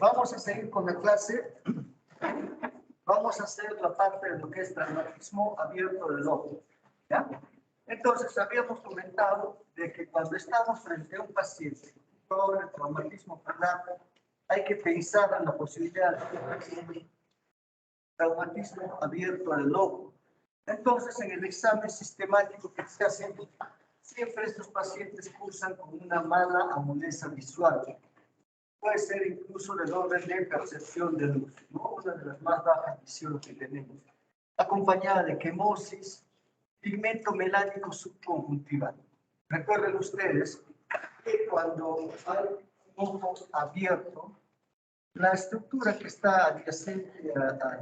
Vamos a seguir con la clase. Vamos a hacer la parte de lo que es traumatismo abierto del ojo. ¿Ya? Entonces, habíamos comentado de que cuando estamos frente a un paciente con el traumatismo ocular, hay que pensar en la posibilidad de traumatismo abierto del ojo. Entonces, en el examen sistemático que se hace, siempre estos pacientes cursan con una mala agudeza visual. Puede ser incluso del orden de percepción de luz, ¿no? Una de las más bajas visiones que tenemos, acompañada de quemosis, pigmento melánico subconjuntival. Recuerden ustedes que cuando hay un ojo abierto, la estructura que está adyacente a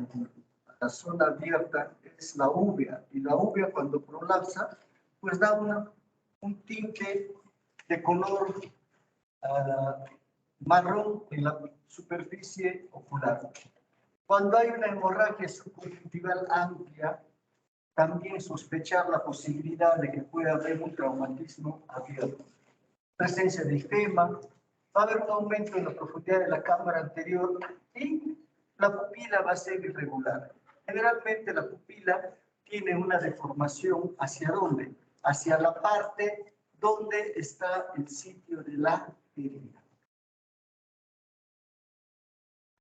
la zona abierta es la úvea, y la úvea cuando prolapsa, pues da un tinte de color marrón en la superficie ocular. Cuando hay una hemorragia subconjuntival amplia, también sospechar la posibilidad de que pueda haber un traumatismo abierto. Presencia de edema, va a haber un aumento en la profundidad de la cámara anterior y la pupila va a ser irregular. Generalmente la pupila tiene una deformación ¿hacia dónde? Hacia la parte donde está el sitio de la herida.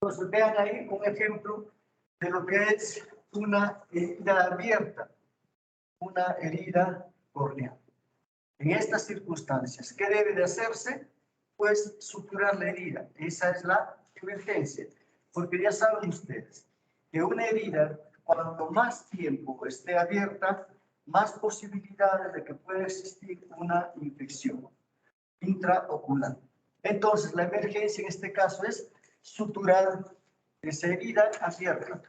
Entonces vean ahí un ejemplo de lo que es una herida abierta, una herida corneal. En estas circunstancias, ¿qué debe de hacerse? Pues suturar la herida. Esa es la emergencia. Porque ya saben ustedes que una herida, cuanto más tiempo esté abierta, más posibilidades de que pueda existir una infección intraocular. Entonces, la emergencia en este caso es suturar esa herida abierta.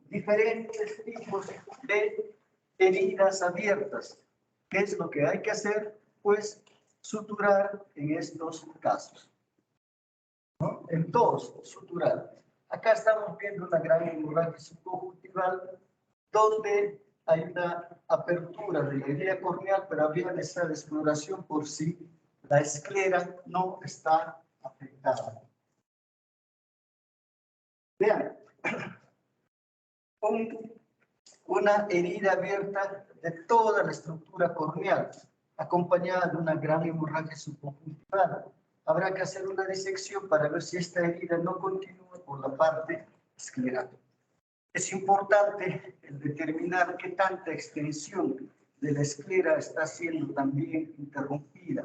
Diferentes tipos de heridas abiertas. ¿Qué es lo que hay que hacer? Pues suturar en estos casos, ¿no? En todos, suturar. Acá estamos viendo una gran hemorragia subconjuntival donde hay una apertura de la herida corneal, pero habría necesidad de exploración por si la esclera no está afectada. Vean, una herida abierta de toda la estructura corneal, acompañada de una gran hemorragia subconjuntival. Habrá que hacer una disección para ver si esta herida no continúa por la parte escleral. Es importante determinar qué tanta extensión de la esclera está siendo también interrumpida.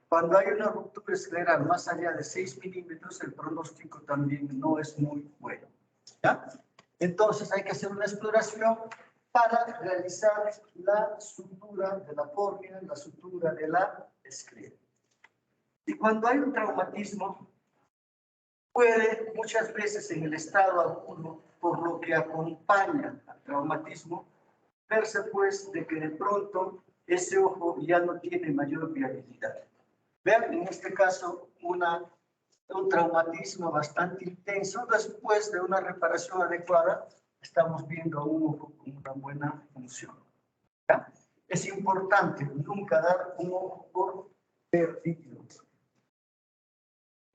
Cuando hay una ruptura escleral más allá de 6 milímetros, el pronóstico también no es muy bueno. ¿Ya? Entonces hay que hacer una exploración para realizar la sutura de la córnea, la sutura de la esclera. Y cuando hay un traumatismo, puede muchas veces en el estado agudo, por lo que acompaña al traumatismo, verse pues de que de pronto ese ojo ya no tiene mayor viabilidad. Vean en este caso un traumatismo bastante intenso. Después de una reparación adecuada, estamos viendo a un ojo con una buena función. ¿Ya? Es importante nunca dar un ojo por perdido.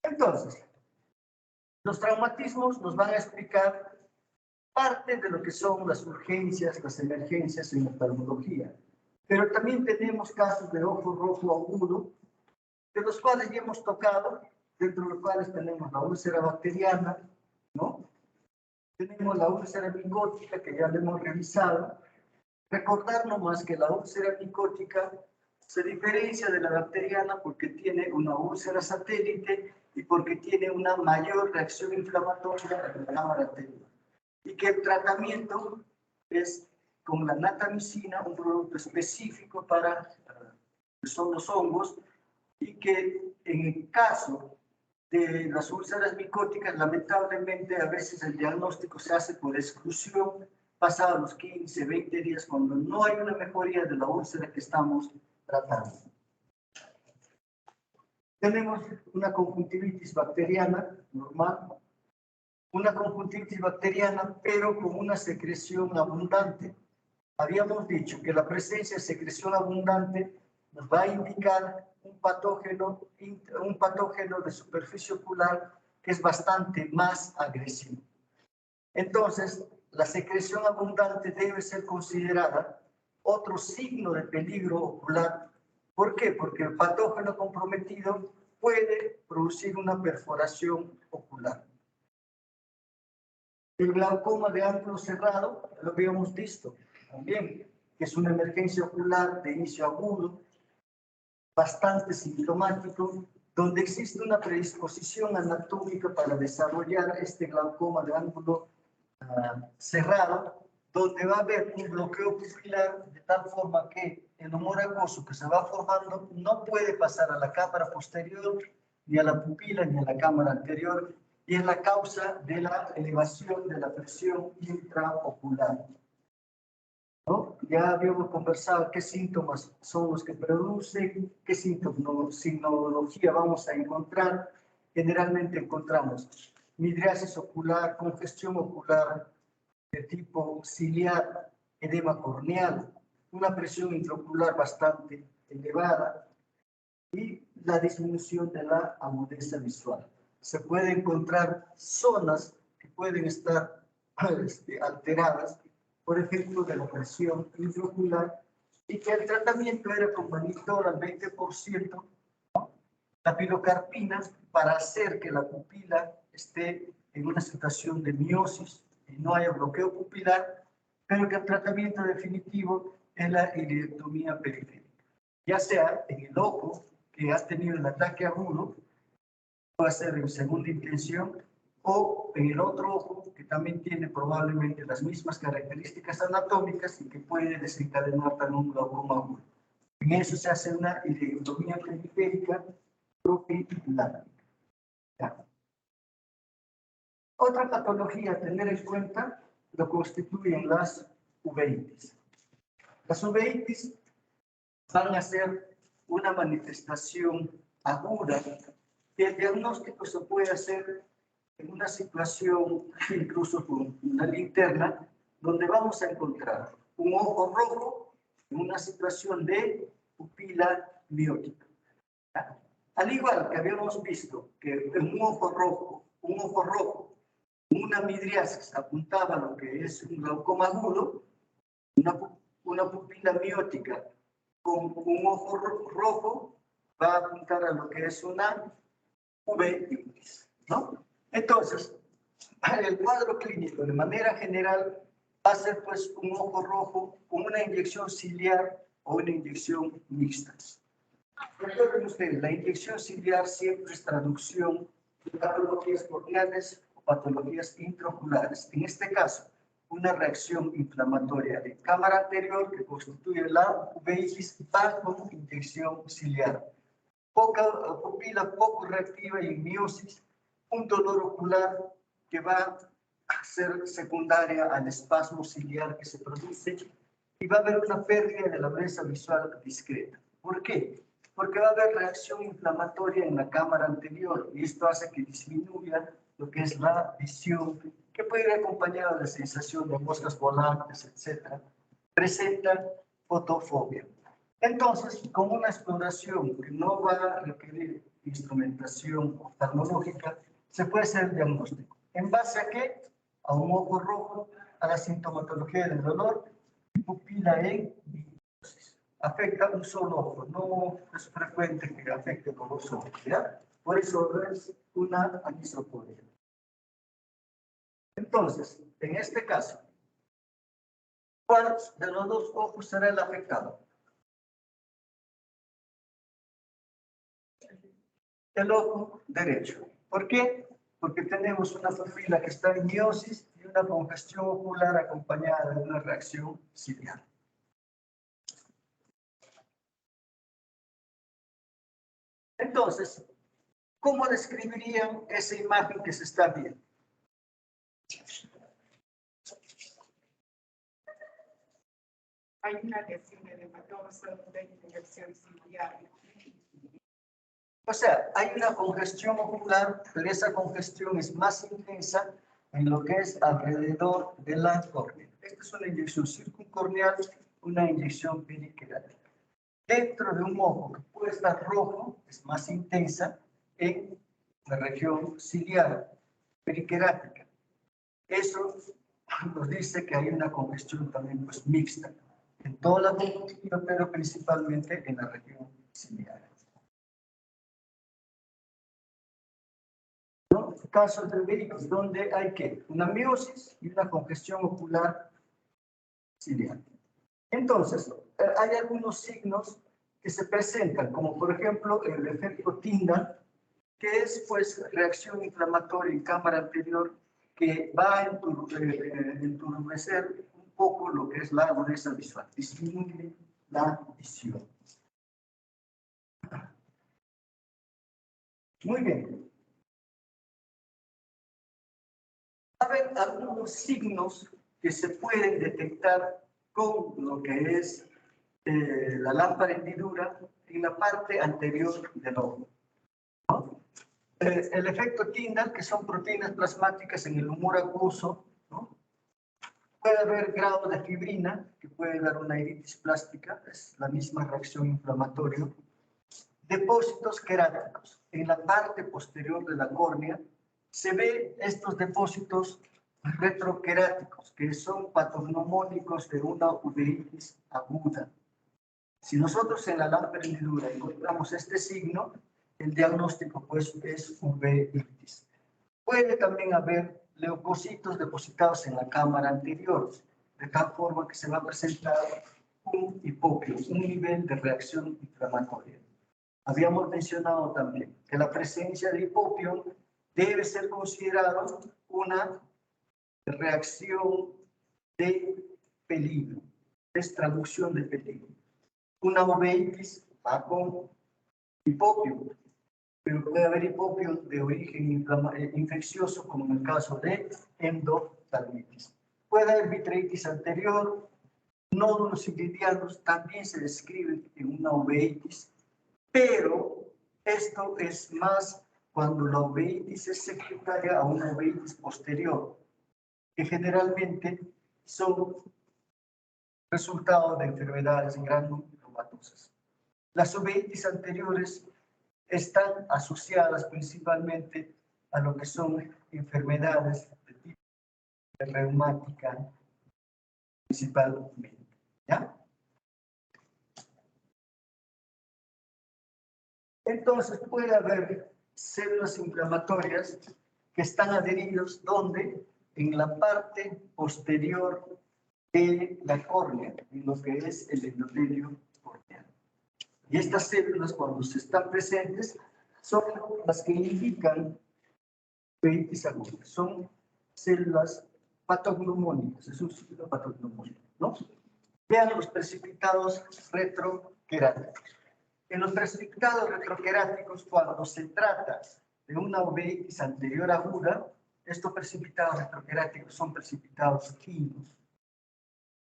Entonces, los traumatismos nos van a explicar parte de lo que son las urgencias, las emergencias en oftalmología. Pero también tenemos casos de ojo rojo agudo, de los cuales ya hemos tocado, dentro de los cuales tenemos la úlcera bacteriana, ¿no? Tenemos la úlcera micótica, que ya la hemos revisado. Recordar nomás que la úlcera micótica se diferencia de la bacteriana porque tiene una úlcera satélite y porque tiene una mayor reacción inflamatoria en la cámara anterior. Y que el tratamiento es con la natamicina, un producto específico para que son los hongos, y que en el caso de las úlceras micóticas, lamentablemente a veces el diagnóstico se hace por exclusión, pasados los 15, 20 días, cuando no hay una mejoría de la úlcera que estamos tratando. Tenemos una conjuntivitis bacteriana normal, una conjuntivitis bacteriana, pero con una secreción abundante. Habíamos dicho que la presencia de secreción abundante nos va a indicar un patógeno de superficie ocular que es bastante más agresivo. Entonces, la secreción abundante debe ser considerada otro signo de peligro ocular. ¿Por qué? Porque el patógeno comprometido puede producir una perforación ocular. El glaucoma de ángulo cerrado, lo habíamos visto también, que es una emergencia ocular de inicio agudo, bastante sintomático, donde existe una predisposición anatómica para desarrollar este glaucoma de ángulo cerrado, donde va a haber un bloqueo pupilar de tal forma que el humor acuoso que se va formando no puede pasar a la cámara posterior, ni a la pupila, ni a la cámara anterior, y es la causa de la elevación de la presión intraocular. ¿No? Ya habíamos conversado qué síntomas son los que producen, qué sintomatología vamos a encontrar. Generalmente encontramos midriasis ocular, congestión ocular de tipo ciliar, edema corneal, una presión intraocular bastante elevada y la disminución de la agudeza visual. Se pueden encontrar zonas que pueden estar alteradas, por ejemplo, de la presión intraocular, y que el tratamiento era con monitor al 20%, ¿no? La pilocarpina, para hacer que la pupila esté en una situación de miosis y no haya bloqueo pupilar, pero que el tratamiento definitivo es la iridectomía periférica, ya sea en el ojo que ha tenido el ataque agudo, puede ser en segunda intención, o en el otro ojo que también tiene probablemente las mismas características anatómicas y que puede desencadenar también un glaucoma agudo. En eso se hace una iridectomía periférica profiláctica. Otra patología a tener en cuenta lo constituyen las uveitis. Las uveitis van a ser una manifestación aguda que el diagnóstico se puede hacer en una situación, incluso con una linterna, donde vamos a encontrar un ojo rojo en una situación de pupila miótica. Al igual que habíamos visto que en un ojo rojo, una midriasis apuntaba a lo que es un glaucoma agudo, una pupila miótica con un ojo rojo va a apuntar a lo que es una uveitis, ¿no? Entonces, el cuadro clínico de manera general va a ser pues un ojo rojo con una inyección ciliar o una inyección mixta. Recuerden ustedes, la inyección ciliar siempre es traducción de patologías corneales o patologías intraoculares. En este caso, una reacción inflamatoria de cámara anterior que constituye la uveitis bajo inyección ciliar. Poca pupila poco reactiva y miosis, un dolor ocular que va a ser secundaria al espasmo ciliar que se produce y va a haber una pérdida de la agudeza visual discreta. ¿Por qué? Porque va a haber reacción inflamatoria en la cámara anterior y esto hace que disminuya lo que es la visión, que puede ir acompañada de sensación de moscas volantes, etc. Presenta fotofobia. Entonces, con una exploración que no va a requerir instrumentación oftalmológica, se puede hacer el diagnóstico. ¿En base a qué? A un ojo rojo, a la sintomatología del dolor y pupila en miosis. Afecta un solo ojo, no es frecuente que afecte los dos ojos, ¿ya? Por eso es una anisocoria. Entonces, en este caso, ¿cuál de los dos ojos será el afectado? El ojo derecho. ¿Por qué? Porque tenemos una pupila que está en miosis y una congestión ocular acompañada de una reacción ciliar. Entonces, ¿cómo describirían esa imagen que se está viendo? Hay una lesión edematosa de inyección ciliar. O sea, hay una congestión ocular, pero esa congestión es más intensa en lo que es alrededor de la córnea. Esta es una inyección circuncorneal, una inyección periquerática. dentro de un ojo que puede estar rojo, es más intensa en la región ciliar, periquerática. Eso nos dice que hay una congestión también pues, mixta en toda la conjuntiva, pero principalmente en la región ciliar. ¿No? Casos de vehículos donde hay que una miosis y una congestión ocular ciliar. Entonces, hay algunos signos que se presentan, como por ejemplo el efecto Tyndall, que es pues reacción inflamatoria en cámara anterior que va a enturbecer un poco lo que es la agudeza visual, disminuye la visión. Muy bien. Hay algunos signos que se pueden detectar con lo que es la lámpara hendidura en la parte anterior del ojo. ¿No? El efecto Tyndall, que son proteínas plasmáticas en el humor acuoso, ¿no? Puede haber grado de fibrina, que puede dar una iritis plástica, es la misma reacción inflamatoria. Depósitos queráticos. En la parte posterior de la córnea se ve estos depósitos retroqueráticos, que son patognomónicos de una uveitis aguda. Si nosotros en la lámpara hendidura encontramos este signo, el diagnóstico pues es uveitis. Puede también haber leucocitos depositados en la cámara anterior, de tal forma que se va a presentar un hipopio, un nivel de reacción inflamatoria. Habíamos mencionado también que la presencia de hipopio debe ser considerado una reacción de peligro, es traducción de peligro. Una uveitis va con hipopio, pero puede haber hipopio de origen infeccioso, como en el caso de endoftalmitis. Puede haber vitreitis anterior, nódulos iridianos también se describen en una uveitis, pero esto es más cuando la uveitis es secundaria a una uveitis posterior, que generalmente son resultado de enfermedades granulomatosas. Las uveitis anteriores están asociadas principalmente a lo que son enfermedades de tipo reumática, principalmente. ¿Ya? Entonces puede haber células inflamatorias que están adheridas donde en la parte posterior de la córnea, en lo que es el endotelio corneal. Y estas células, cuando se están presentes, son las que indican uveitis aguda. Son células patognomónicas, es un ciclo patognomónico, ¿no? Vean los precipitados retroqueráticos. En los precipitados retroqueráticos, cuando se trata de una uveitis anterior aguda, estos precipitados retroqueráticos son precipitados finos.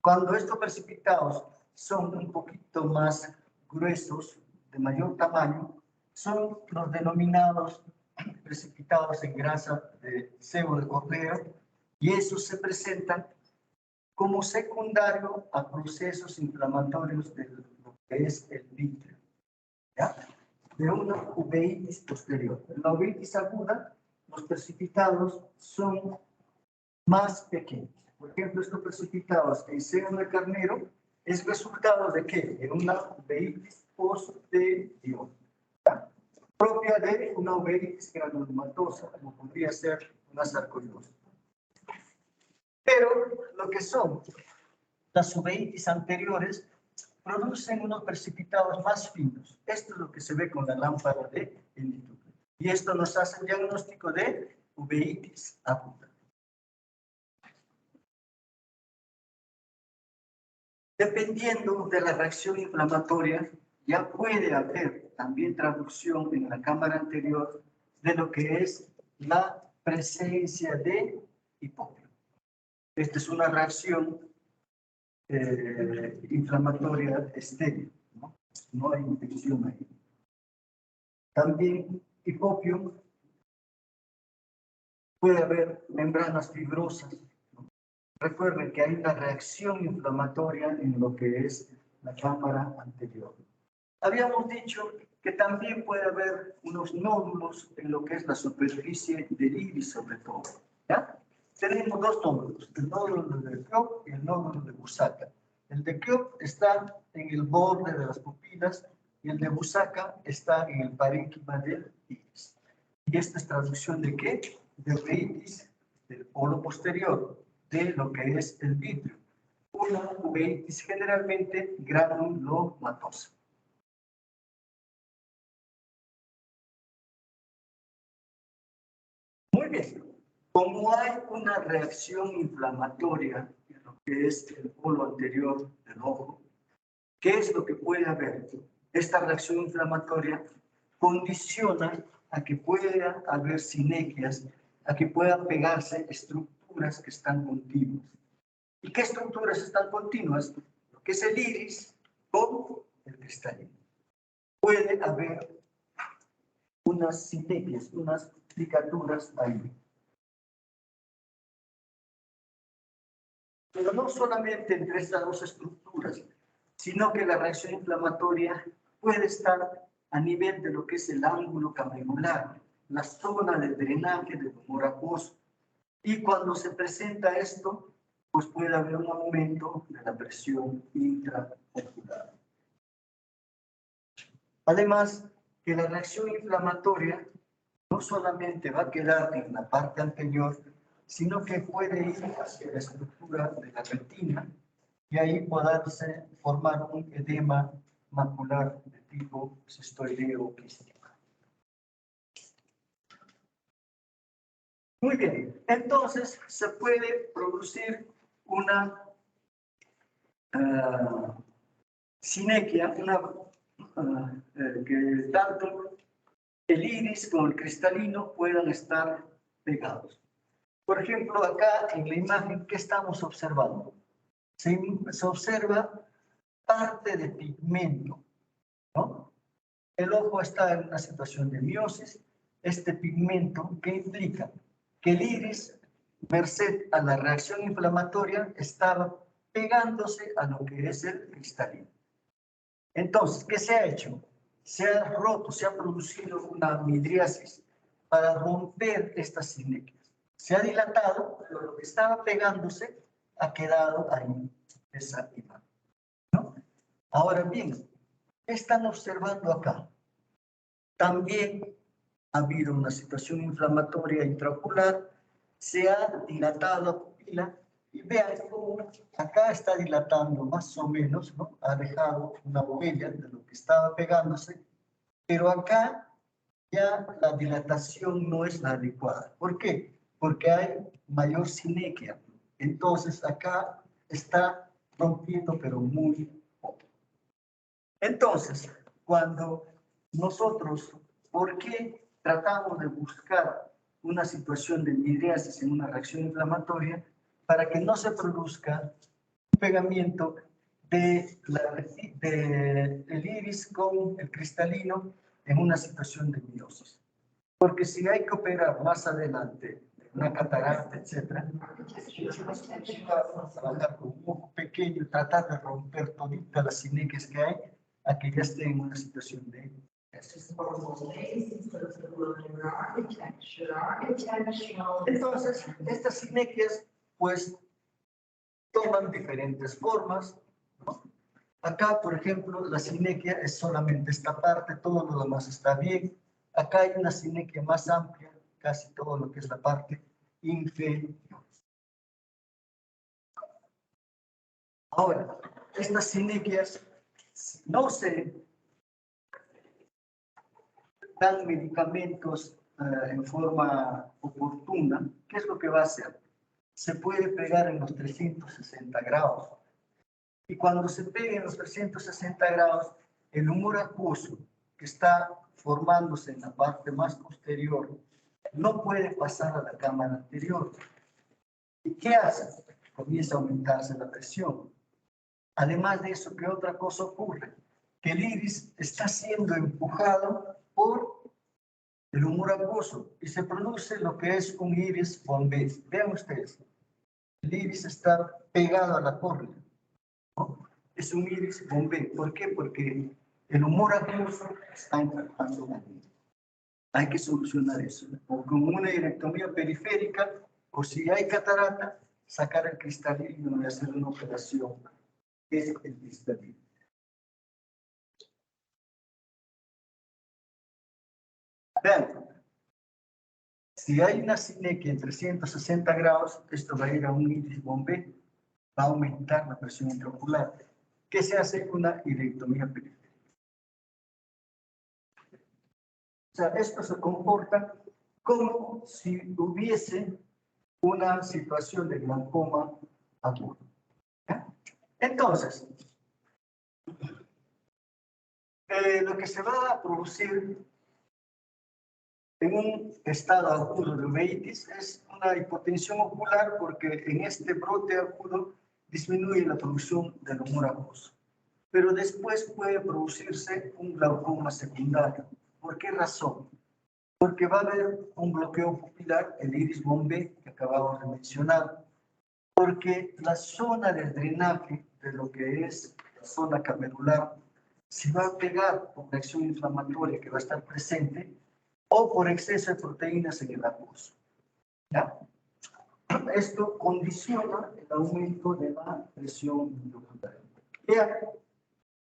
Cuando estos precipitados son un poquito más gruesos, de mayor tamaño, son los denominados precipitados en grasa de sebo de cordero, y esos se presentan como secundario a procesos inflamatorios de lo que es el vítreo, ¿ya? De una uveitis posterior. En la uveitis aguda, los precipitados son más pequeños. Por ejemplo, estos precipitados en seno de carnero es resultado de ¿qué? De una uveitis posterior, ¿ya? Propia de una uveitis granulomatosa, como podría ser una sarcoidosis. Pero lo que son las uveitis anteriores producen unos precipitados más finos. Esto es lo que se ve con la lámpara de hendidura. Y esto nos hace el diagnóstico de uveitis aguda. Dependiendo de la reacción inflamatoria, ya puede haber también traducción en la cámara anterior de lo que es la presencia de hipopio. Esta es una reacción inflamatoria estéril, ¿no? No hay infección ahí. También hipopio, puede haber membranas fibrosas, ¿no? Recuerden que hay una reacción inflamatoria en lo que es la cámara anterior. Habíamos dicho que también puede haber unos nódulos en lo que es la superficie del iris, sobre todo. ¿Ya? Tenemos dos nódulos, el nódulo de Keough y el nódulo de Busacca. El de Keough está en el borde de las pupilas y el de Busacca está en el parénquima del iris. ¿Y esta es traducción de qué? De uveitis del polo posterior, de lo que es el vitrio. Una uveitis generalmente granulomatosa. Muy bien. Como hay una reacción inflamatoria en lo que es el polo anterior del ojo, ¿qué es lo que puede haber? Esta reacción inflamatoria condiciona a que pueda haber sinequias, a que puedan pegarse estructuras que están continuas. ¿Y qué estructuras están continuas? Lo que es el iris con el cristalino. Puede haber unas sinequias, unas picaturas ahí. Pero no solamente entre estas dos estructuras, sino que la reacción inflamatoria puede estar a nivel de lo que es el ángulo camerular, la zona de drenaje del humor acuoso. Y cuando se presenta esto, pues puede haber un aumento de la presión intraocular. Además, que la reacción inflamatoria no solamente va a quedar en la parte anterior, sino que puede ir hacia la estructura de la retina y ahí poderse formar un edema macular de tipo cistoideo quístico. Muy bien, entonces se puede producir una sinequia, que tanto el iris como el cristalino puedan estar pegados. Por ejemplo, acá en la imagen, ¿qué estamos observando? Se observa parte de pigmento, ¿no? El ojo está en una situación de miosis. Este pigmento, ¿qué implica? Que el iris, merced a la reacción inflamatoria, estaba pegándose a lo que es el cristalino. Entonces, ¿qué se ha hecho? Se ha roto, se ha producido una midriasis para romper estas sinequias. Se ha dilatado, pero lo que estaba pegándose ha quedado ahí, esa imagen, ¿no? Ahora bien, ¿qué están observando acá? También ha habido una situación inflamatoria intraocular, se ha dilatado la pupila y vean cómo acá está dilatando más o menos, ¿no? Ha dejado una huella de lo que estaba pegándose, pero acá ya la dilatación no es la adecuada. ¿Por qué? Porque hay mayor sinequia. Entonces acá está rompiendo, pero muy poco. Entonces, cuando nosotros, ¿por qué tratamos de buscar una situación de midriasis en una reacción inflamatoria? Para que no se produzca un pegamiento del iris con el cristalino en una situación de miosis. Porque si hay que operar más adelante, una catarata, etc., trabajar con un ojo pequeño, tratar de romper toditas las sinequias que hay, a que ya esté en una situación de... Entonces, estas sinequias, pues, toman diferentes formas, ¿no? Acá, por ejemplo, la sinequia es solamente esta parte, todo lo demás está bien. Acá hay una sinequia más amplia, casi todo lo que es la parte inferior. Ahora, estas sinequias, si no se dan medicamentos en forma oportuna, ¿qué es lo que va a hacer? Se puede pegar en los 360 grados. Y cuando se pegue en los 360 grados, el humor acuoso que está formándose en la parte más posterior no puede pasar a la cámara anterior. ¿Y qué hace? Comienza a aumentarse la presión. Además de eso, ¿qué otra cosa ocurre? Que el iris está siendo empujado por el humor acuoso y se produce lo que es un iris bombé. Vean ustedes, el iris está pegado a la córnea, ¿no? Es un iris bombé. ¿Por qué? Porque el humor acuoso está impactando la vida. Hay que solucionar eso. O con una hirectomía periférica, o si hay catarata, sacar el cristalino y hacer una operación que es el cristalino. Vean, si hay una sinequia en 360 grados, esto va a ir a un iris bombé, va a aumentar la presión intraocular, que se hace con una hirectomía periférica. O sea, esto se comporta como si hubiese una situación de glaucoma agudo. Entonces, lo que se va a producir en un estado agudo de uveitis es una hipotensión ocular porque en este brote agudo disminuye la producción del humor acuoso. Pero después puede producirse un glaucoma secundario. ¿Por qué razón? Porque va a haber un bloqueo pupilar, el iris bombé que acabamos de mencionar, porque la zona del drenaje de lo que es la zona camerular se va a pegar por la acción inflamatoria que va a estar presente o por exceso de proteínas en el acuoso. ¿Ya? Esto condiciona el aumento de la presión intraocular. Vean,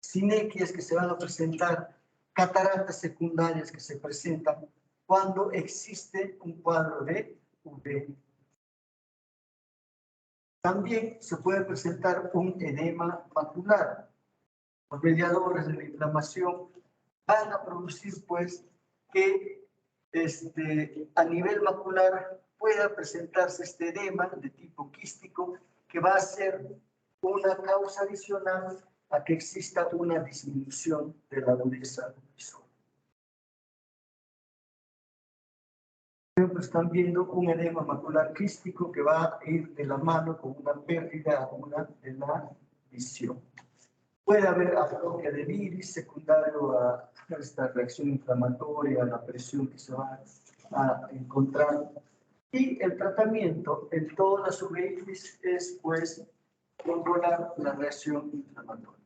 sinequias que se van a presentar, cataratas secundarias que se presentan cuando existe un cuadro de UV. También se puede presentar un edema macular. Los mediadores de la inflamación van a producir, pues, que a nivel macular pueda presentarse este edema de tipo quístico que va a ser una causa adicional a que exista una disminución de la agudeza visual. Están viendo un edema macular quístico que va a ir de la mano con una pérdida aguda de la visión. Puede haber atrofia del iris secundario a esta reacción inflamatoria, a la presión que se va a encontrar. Y el tratamiento en todas las uveitis es, pues, controlar la reacción inflamatoria.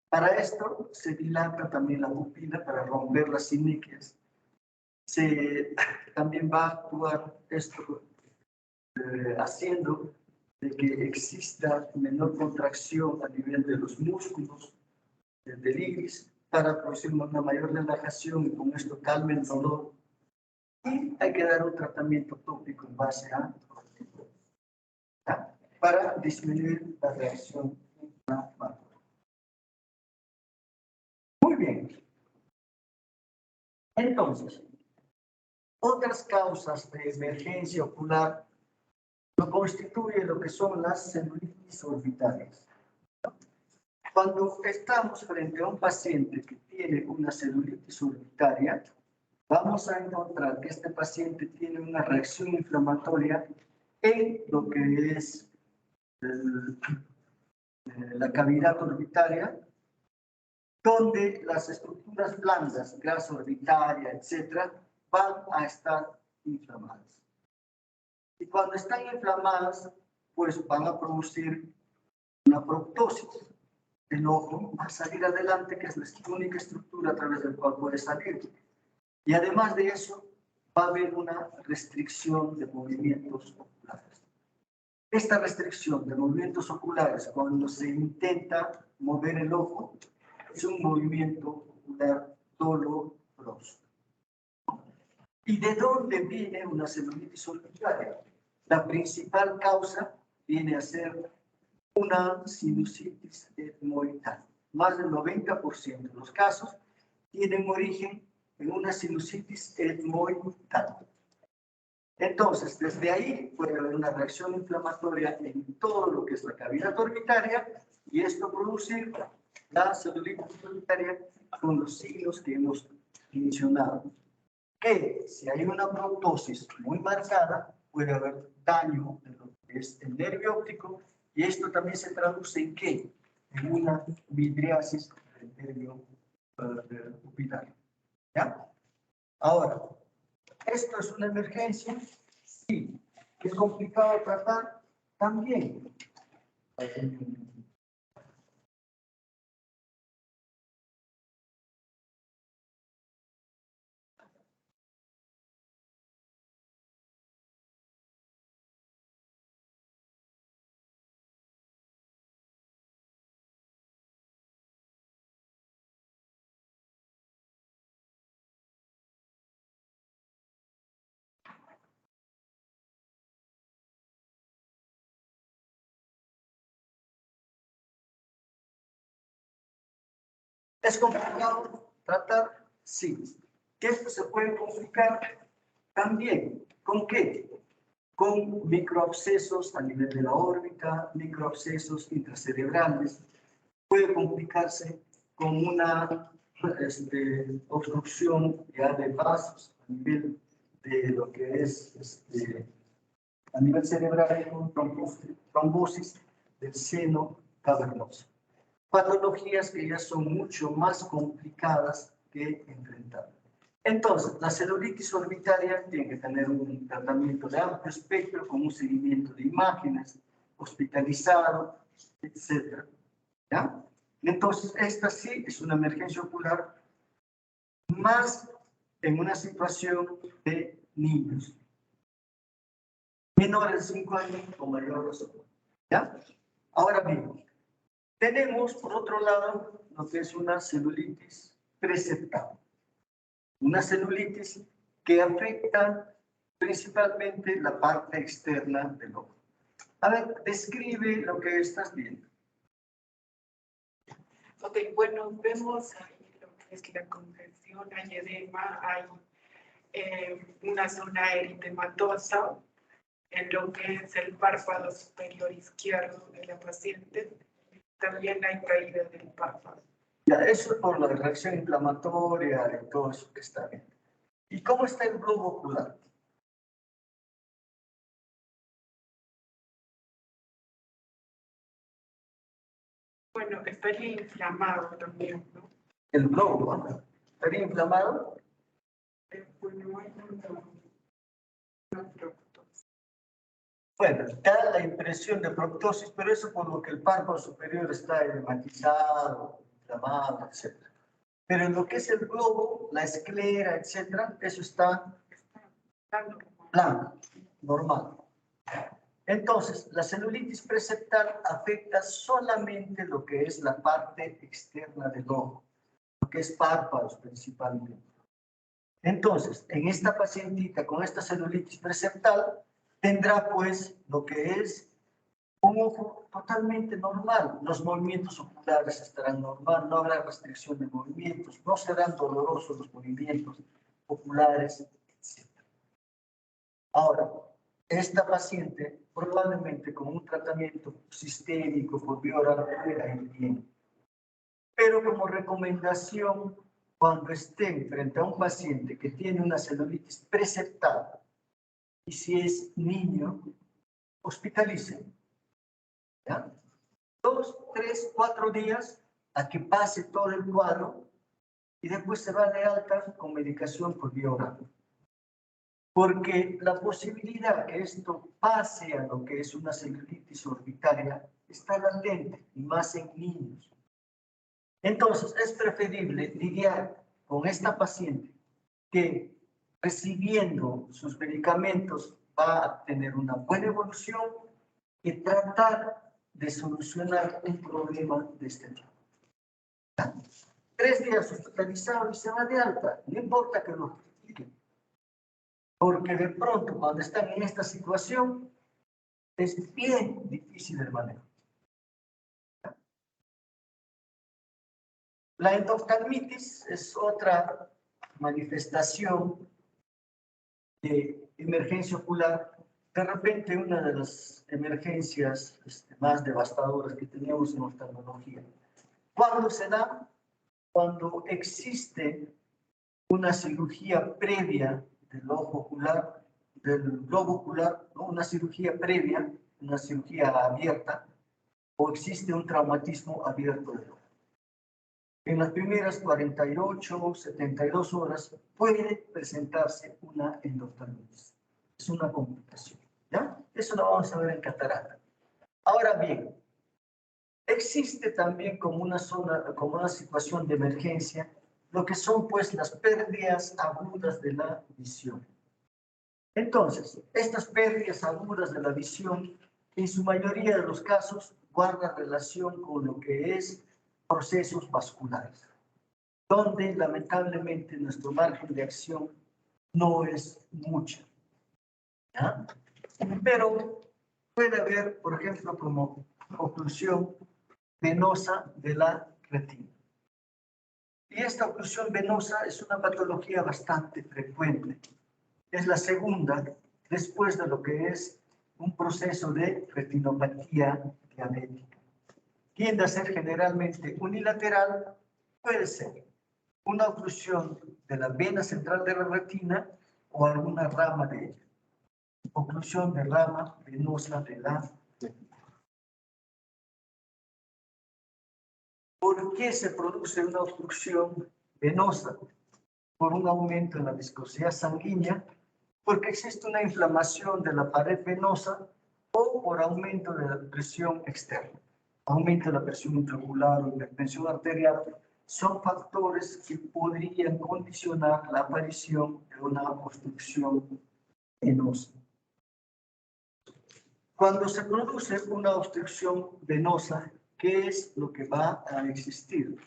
Para esto se dilata también la pupila para romper las sinequias. También va a actuar esto haciendo de que exista menor contracción a nivel de los músculos del iris para producir una mayor relajación y con esto calme el dolor. Y hay que dar un tratamiento tópico en base a para disminuir la reacción inflamatoria. Muy bien. Entonces, otras causas de emergencia ocular lo constituye lo que son las celulitis orbitales. Cuando estamos frente a un paciente que tiene una celulitis orbitaria, vamos a encontrar que este paciente tiene una reacción inflamatoria en lo que es la cavidad orbitaria, donde las estructuras blandas, grasa orbitaria, etcétera, van a estar inflamadas. Y cuando están inflamadas, pues van a producir una proptosis. El ojo va a salir adelante, que es la única estructura a través del cual puede salir. Y además de eso, va a haber una restricción de movimientos oculares. Esta restricción de movimientos oculares, cuando se intenta mover el ojo, es un movimiento ocular doloroso. ¿Y de dónde viene una celulitis orbitaria? La principal causa viene a ser una sinusitis etmoidal. Más del 90% de los casos tienen origen en una sinusitis etmoidal. Entonces, desde ahí puede haber una reacción inflamatoria en todo lo que es la cavidad orbitaria y esto producir la celulitis orbitaria con los signos que hemos mencionado. Que si hay una proptosis muy marcada, puede haber daño de lo que es el nervio óptico y esto también se traduce en ¿qué? En una midriasis del nervio pupilar. ¿Ya? Ahora, ¿esto es una emergencia? Sí. ¿Es complicado tratar? También. ¿Es complicado tratar? Sí. ¿Que esto se puede complicar? También. ¿Con qué? Con microabscesos a nivel de la órbita, microabscesos intracerebrales. Puede complicarse con una obstrucción ya de vasos a nivel de lo que es a nivel cerebral, con trombosis del seno cavernoso. Patologías que ya son mucho más complicadas que enfrentar. Entonces, la celulitis orbitaria tiene que tener un tratamiento de amplio espectro con un seguimiento de imágenes, hospitalizado, etc. ¿Ya? Entonces, esta sí es una emergencia ocular más en una situación de niños menores de 5 años o mayores. ¿Ya? Ahora bien, tenemos por otro lado lo que es una celulitis preceptal. Una celulitis que afecta principalmente la parte externa del ojo. A ver, describe lo que estás viendo. Ok, bueno, vemos ahí lo que es la congestión, hay edema, hay una zona eritematosa en lo que es el párpado superior izquierdo de la paciente. También hay caída del párpado. Ya, eso es por la reacción inflamatoria y todo eso que está bien. ¿Y cómo está el globo ocular? Bueno, estaría inflamado también, ¿no? El globo, ¿no? ¿Estaría inflamado? Bueno, hay una proptosis. Bueno, da la impresión de proptosis, pero eso por lo que el párpado superior está edematizado, inflamado, etc. Pero en lo que es el globo, la esclera, etc., eso está blanco, normal. Entonces, la celulitis preceptal afecta solamente lo que es la parte externa del ojo, lo que es párpados principalmente. Entonces, en esta pacientita con esta celulitis preceptal, tendrá pues lo que es un ojo totalmente normal. Los movimientos oculares estarán normal, no habrá restricción de movimientos, no serán dolorosos los movimientos oculares, etc. Ahora, esta paciente probablemente con un tratamiento sistémico por vía oral pueda ir bien. Pero como recomendación, cuando estén frente a un paciente que tiene una celulitis preceptal y si es niño, hospitalicen. ¿Ya? 2, 3, 4 días a que pase todo el cuadro y después se va de alta con medicación por vía oral. Porque la posibilidad que esto pase a lo que es una celulitis orbitaria está latente, y más en niños. Entonces, es preferible lidiar con esta paciente que recibiendo sus medicamentos va a tener una buena evolución que tratar de solucionar un problema de este tipo. 3 días hospitalizado y se va de alta, no importa que lo justifiquen. Porque de pronto, cuando están en esta situación, es bien difícil el manejo. La endoftalmitis es otra manifestación de emergencia ocular. De repente, una de las emergencias más devastadoras que tenemos en oftalmología. ¿Cuándo se da? Cuando existe una cirugía previa del ojo ocular, del globo ocular, ¿no? Una cirugía previa, una cirugía abierta, o existe un traumatismo abierto del ojo. En las primeras 48 o 72 horas puede presentarse una endoftalmitis. Es una complicación, ¿ya? Eso lo vamos a ver en catarata. Ahora bien, existe también como una situación de emergencia lo que son pues las pérdidas agudas de la visión. Entonces, estas pérdidas agudas de la visión, en su mayoría de los casos, guardan relación con lo que es procesos vasculares, donde lamentablemente nuestro margen de acción no es mucho. ¿Ya? Pero puede haber, por ejemplo, como oclusión venosa de la retina. Y esta oclusión venosa es una patología bastante frecuente. Es la segunda después de lo que es un proceso de retinopatía diabética. Tiende a ser generalmente unilateral, puede ser una oclusión de la vena central de la retina o alguna rama de ella. Oclusión de rama venosa de la retina. ¿Por qué se produce una obstrucción venosa? Por un aumento en la viscosidad sanguínea, porque existe una inflamación de la pared venosa o por aumento de la presión externa. Aumento de la presión intraocular o hipertensión arterial son factores que podrían condicionar la aparición de una obstrucción venosa. Cuando se produce una obstrucción venosa, ¿qué es lo que va a existir?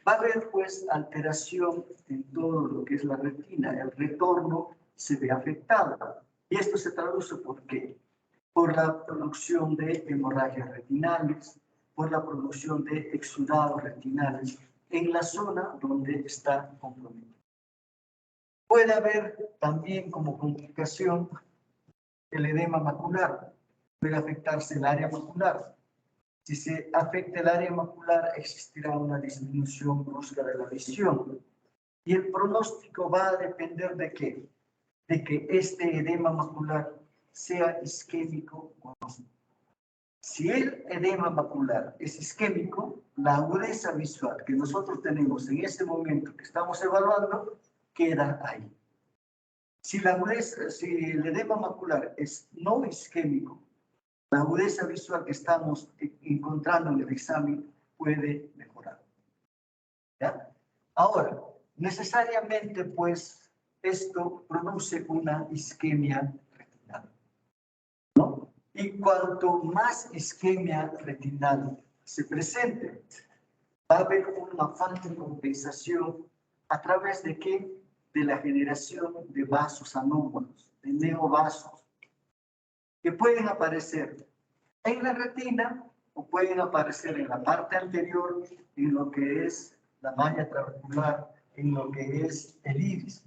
Va a haber pues alteración en todo lo que es la retina, el retorno se ve afectado. Y esto se traduce ¿por qué? Por la producción de hemorragias retinales, por la producción de exudados retinales en la zona donde está comprometido. Puede haber también como complicación el edema macular, puede afectarse el área macular. Si se afecta el área macular, existirá una disminución brusca de la visión. Y el pronóstico va a depender de qué? De que este edema macular sea isquémico o no. Si el edema macular es isquémico, la agudeza visual que nosotros tenemos en este momento que estamos evaluando, queda ahí. Si el edema macular es no isquémico, la agudeza visual que estamos encontrando en el examen puede mejorar. ¿Ya? Ahora, necesariamente, pues, esto produce una isquemia retinal, ¿no? Y cuanto más isquemia retinal se presente, va a haber una falta de compensación a través de ¿qué? De la generación de vasos anómalos, de neovasos, que pueden aparecer en la retina o pueden aparecer en la parte anterior, en lo que es la malla trabecular, en lo que es el iris.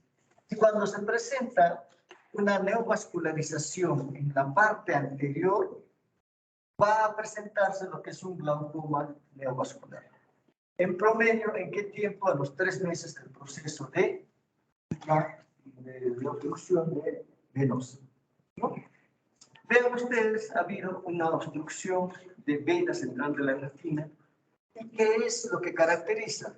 Y cuando se presenta una neovascularización en la parte anterior, va a presentarse lo que es un glaucoma neovascular. En promedio, ¿en qué tiempo? A los 3 meses del proceso de obstrucción venosa, ¿no? Vean ustedes, ha habido una obstrucción de vena central de la retina. ¿Y qué es lo que caracteriza?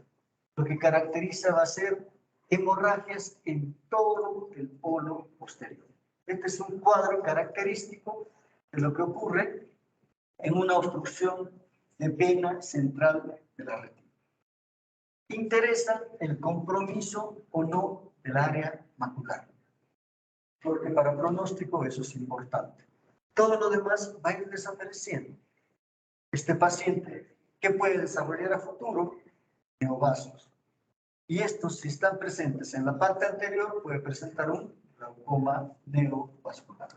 Lo que caracteriza va a ser hemorragias en todo el polo posterior. Este es un cuadro característico de lo que ocurre en una obstrucción de vena central de la retina. Interesa el compromiso o no del área macular, porque para pronóstico eso es importante. Todo lo demás va a ir desapareciendo. Este paciente, ¿qué puede desarrollar a futuro? Neovasos. Y estos, si están presentes en la parte anterior, puede presentar un glaucoma neovascular.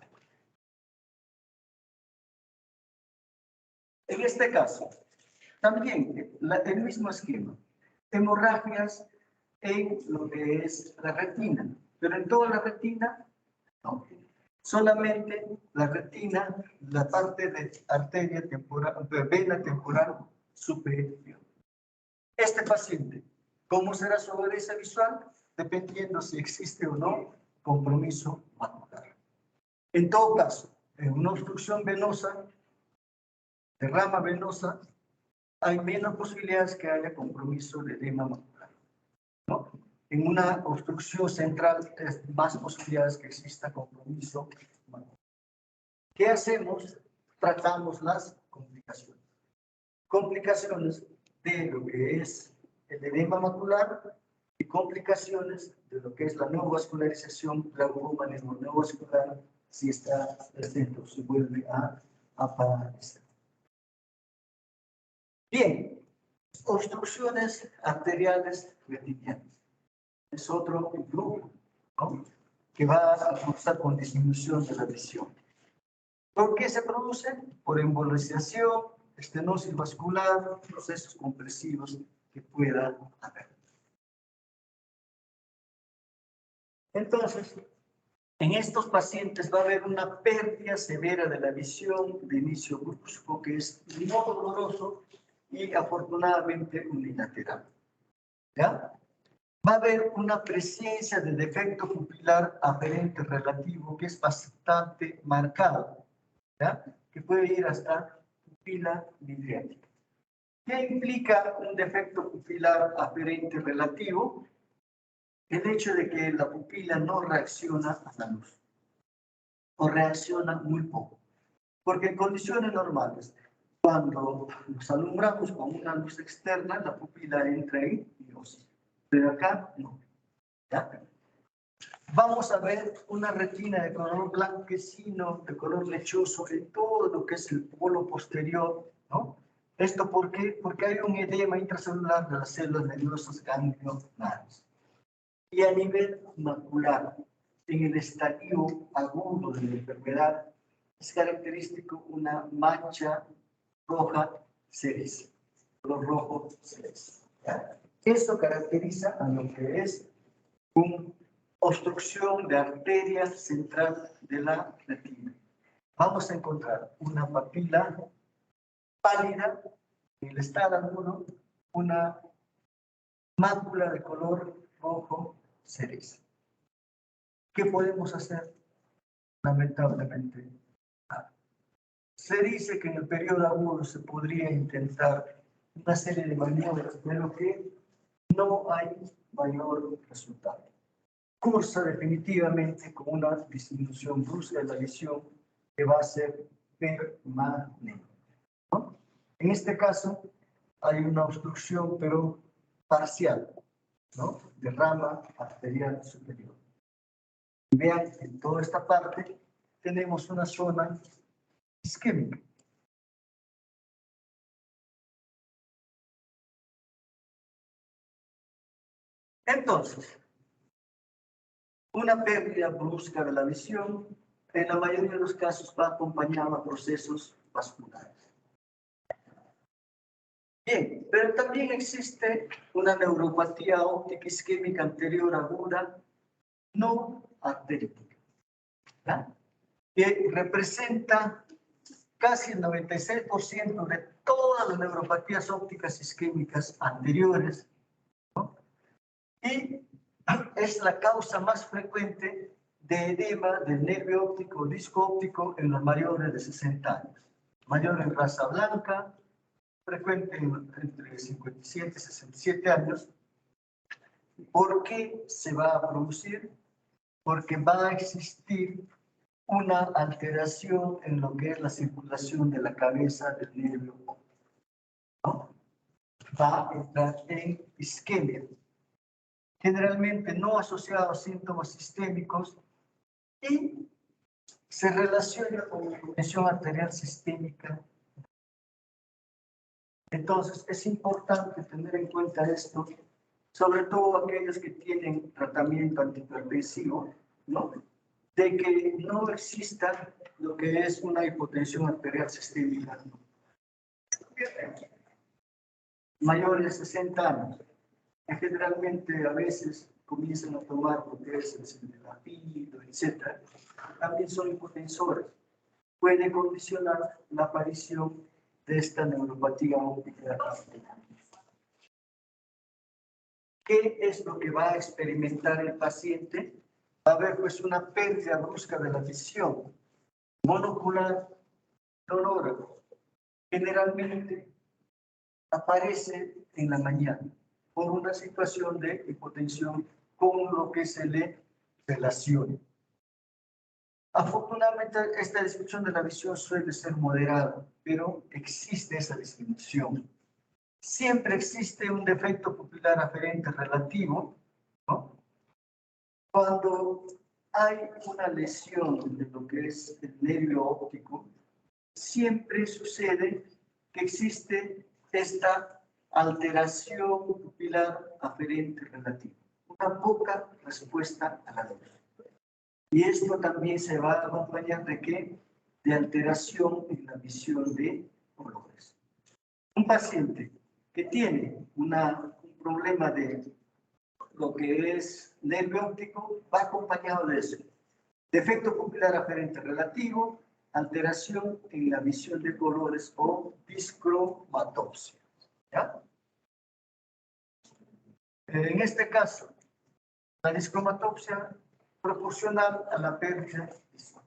En este caso, también el mismo esquema. Hemorragias en lo que es la retina, pero en toda la retina, no. Solamente la retina, la parte de arteria temporal, vena temporal superior. Este paciente, ¿cómo será su agudeza visual? Dependiendo si existe o no compromiso macular. En todo caso, en una obstrucción venosa, de rama venosa, hay menos posibilidades que haya compromiso de edema macular, ¿no? En una obstrucción central, es más posibilidades que exista compromiso macular. ¿Qué hacemos? Tratamos las complicaciones. Complicaciones de lo que es el edema macular y complicaciones de lo que es la neovascularización, glaucoma neovascular, si está presente o se vuelve a aparecer. Bien, obstrucciones arteriales retinianas. Es otro grupo, ¿no? Que va a causar con disminución de la visión. ¿Por qué se producen? Por embolización, estenosis vascular, procesos compresivos que pueda haber. Entonces, en estos pacientes va a haber una pérdida severa de la visión de inicio brusco, que es no doloroso y afortunadamente unilateral. ¿Ya? Va a haber una presencia de defecto pupilar aferente relativo que es bastante marcado, ¿ya? Que puede ir hasta pupila midriática. ¿Qué implica un defecto pupilar aferente relativo? El hecho de que la pupila no reacciona a la luz o reacciona muy poco. Porque en condiciones normales, cuando nos alumbramos con una luz externa, la pupila entra en miosis. Pero acá no. ¿Ya? Vamos a ver una retina de color blanquecino, de color lechoso en todo lo que es el polo posterior, ¿no? ¿Esto por qué? Porque hay un edema intracelular de las células nerviosas ganglionares. Y a nivel macular, en el estadio agudo de la enfermedad, es característico una mancha roja cereza, color rojo cereza. ¿Ya? Esto caracteriza a lo que es una obstrucción de arteria central de la retina. Vamos a encontrar una papila pálida en el estado agudo, una mácula de color rojo cereza. ¿Qué podemos hacer? Lamentablemente, nada. Se dice que en el periodo agudo se podría intentar una serie de maniobras, pero que no hay mayor resultado. Cursa definitivamente con una disminución brusca de la visión que va a ser permanente, ¿no? En este caso hay una obstrucción, pero parcial, ¿no? De rama arterial superior. Vean, en toda esta parte tenemos una zona isquémica. Entonces, una pérdida brusca de la visión, en la mayoría de los casos va acompañada a procesos vasculares. Bien, pero también existe una neuropatía óptica isquémica anterior aguda no arterítica, ¿ya? Que representa casi el 96% de todas las neuropatías ópticas isquémicas anteriores, ¿no? Y es la causa más frecuente de edema del nervio óptico, disco óptico en los mayores de 60 años. Mayor en raza blanca, frecuente entre 57 y 67 años. ¿Por qué se va a producir? Porque va a existir una alteración en lo que es la circulación de la cabeza del nervio óptico, ¿no? Va a entrar en isquemia, generalmente no asociado a síntomas sistémicos y se relaciona con la hipertensión arterial sistémica. Entonces, es importante tener en cuenta esto, sobre todo aquellos que tienen tratamiento antihipertensivo, ¿no? De que no exista lo que es una hipotensión arterial sistémica, ¿no? Mayores de 60 años, que generalmente a veces comienzan a tomar lo que es el sildenafil, etc. También son hipotensores. Puede condicionar la aparición de esta neuropatía óptica. ¿Qué es lo que va a experimentar el paciente? Va a haber pues una pérdida brusca de la visión, monocular, dolorosa. Generalmente aparece en la mañana por una situación de hipotensión con lo que se le relaciona. Afortunadamente, esta disminución de la visión suele ser moderada, pero existe esa disminución. Siempre existe un defecto pupilar aferente relativo, ¿no? Cuando hay una lesión de lo que es el nervio óptico, siempre sucede que existe esta alteración pupilar aferente relativa, una poca respuesta a la luz. Y esto también se va a acompañar de qué? De alteración en la visión de colores. Un paciente que tiene un problema de lo que es nervio óptico va acompañado de eso. Defecto pupilar aferente relativo, alteración en la visión de colores o discromatopsia. ¿Ya? En este caso, la discromatopsia proporcional a la pérdida visual.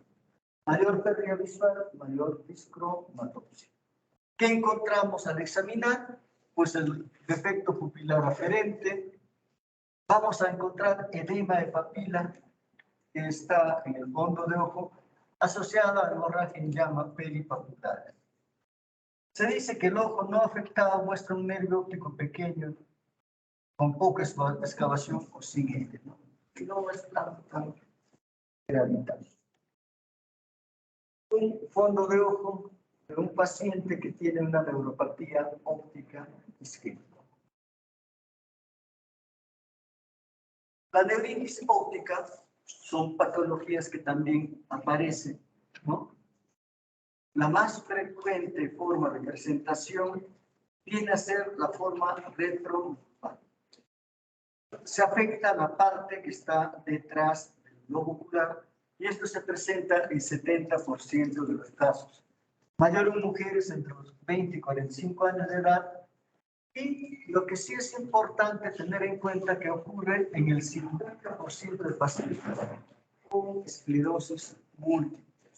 Mayor pérdida visual, mayor discromatopsia. ¿Qué encontramos al examinar? Pues el defecto pupilar aferente. Vamos a encontrar edema de papila que está en el fondo de ojo asociada a hemorragia en llama peripapilar. Se dice que el ojo no afectado muestra un nervio óptico pequeño con poca excavación o sin ella, ¿no? Y no es tan gravitable. Un fondo de ojo de un paciente que tiene una neuropatía óptica isquémica. La neuritis óptica son patologías que también aparecen, ¿no? La más frecuente forma de presentación viene a ser la forma retrolumbar. Se afecta la parte que está detrás del globo ocular y esto se presenta en 70% de los casos. Mayor en mujeres entre los 20 y 45 años de edad. Y lo que sí es importante tener en cuenta que ocurre en el 50% de pacientes con esclerosis múltiple,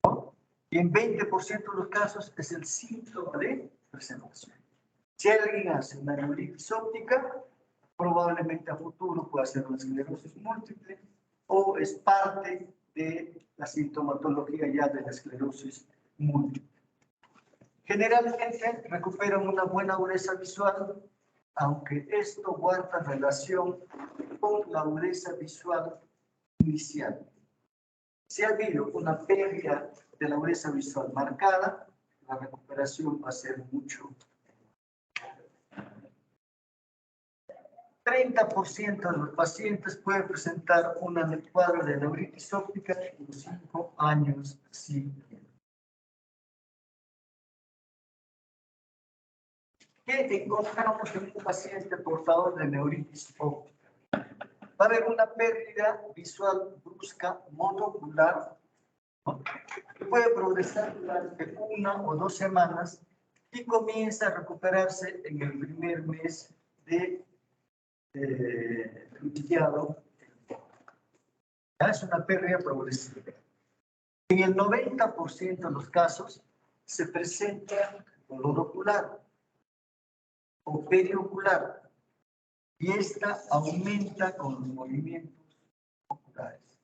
¿no? Y en 20% de los casos es el síntoma de presentación. Si alguien hace una neuritis óptica, probablemente a futuro pueda ser una esclerosis múltiple o es parte de la sintomatología ya de la esclerosis múltiple. Generalmente recuperan una buena agudeza visual, aunque esto guarda relación con la agudeza visual inicial. Si ha habido una pérdida de la agudeza visual marcada, la recuperación va a ser mucho. 30% de los pacientes pueden presentar un cuadro de neuritis óptica en 5 años siguientes. ¿Qué encontramos en un paciente portador de neuritis óptica? Va a haber una pérdida visual brusca monocular, ¿no? Que puede progresar durante 1 o 2 semanas y comienza a recuperarse en el primer mes de brillado. Es una pérdida progresiva. En el 90% de los casos se presenta dolor ocular o periocular y esta aumenta con los movimientos oculares.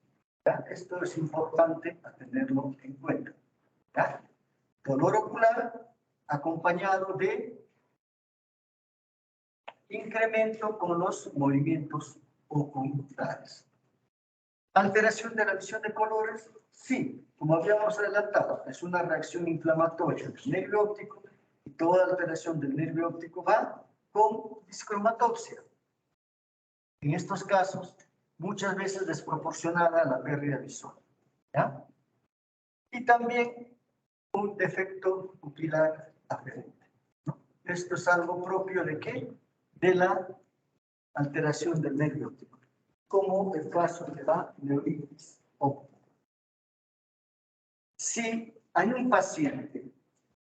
¿Ya? Esto es importante a tenerlo en cuenta. ¿Ya? Dolor ocular acompañado de incremento con los movimientos oculares. Alteración de la visión de colores, sí, como habíamos adelantado, es una reacción inflamatoria del nervio óptico y toda alteración del nervio óptico va con discromatopsia. En estos casos, muchas veces desproporcionada a la pérdida visual. ¿Ya? Y también un defecto pupilar aferente, ¿no? Esto es algo propio de ¿qué? De la alteración del nervio óptico, como el caso de la neuritis óptica. Si hay un paciente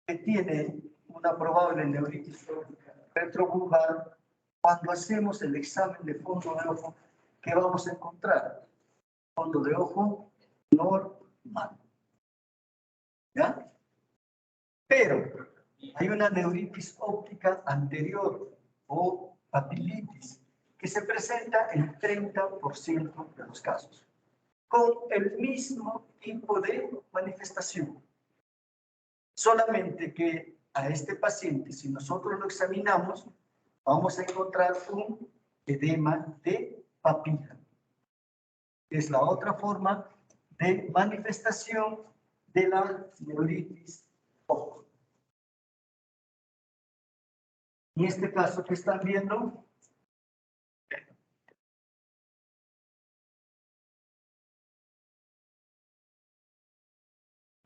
que tiene una probable neuritis óptica retrobulbar, cuando hacemos el examen de fondo de ojo, ¿qué vamos a encontrar? Fondo de ojo normal. ¿Ya? Pero hay una neuritis óptica anterior o papilitis que se presenta en 30% de los casos, con el mismo tipo de manifestación. Solamente que a este paciente, si nosotros lo examinamos, vamos a encontrar un edema de papila. Es la otra forma de manifestación de la neuritis óptica. En este caso que están viendo,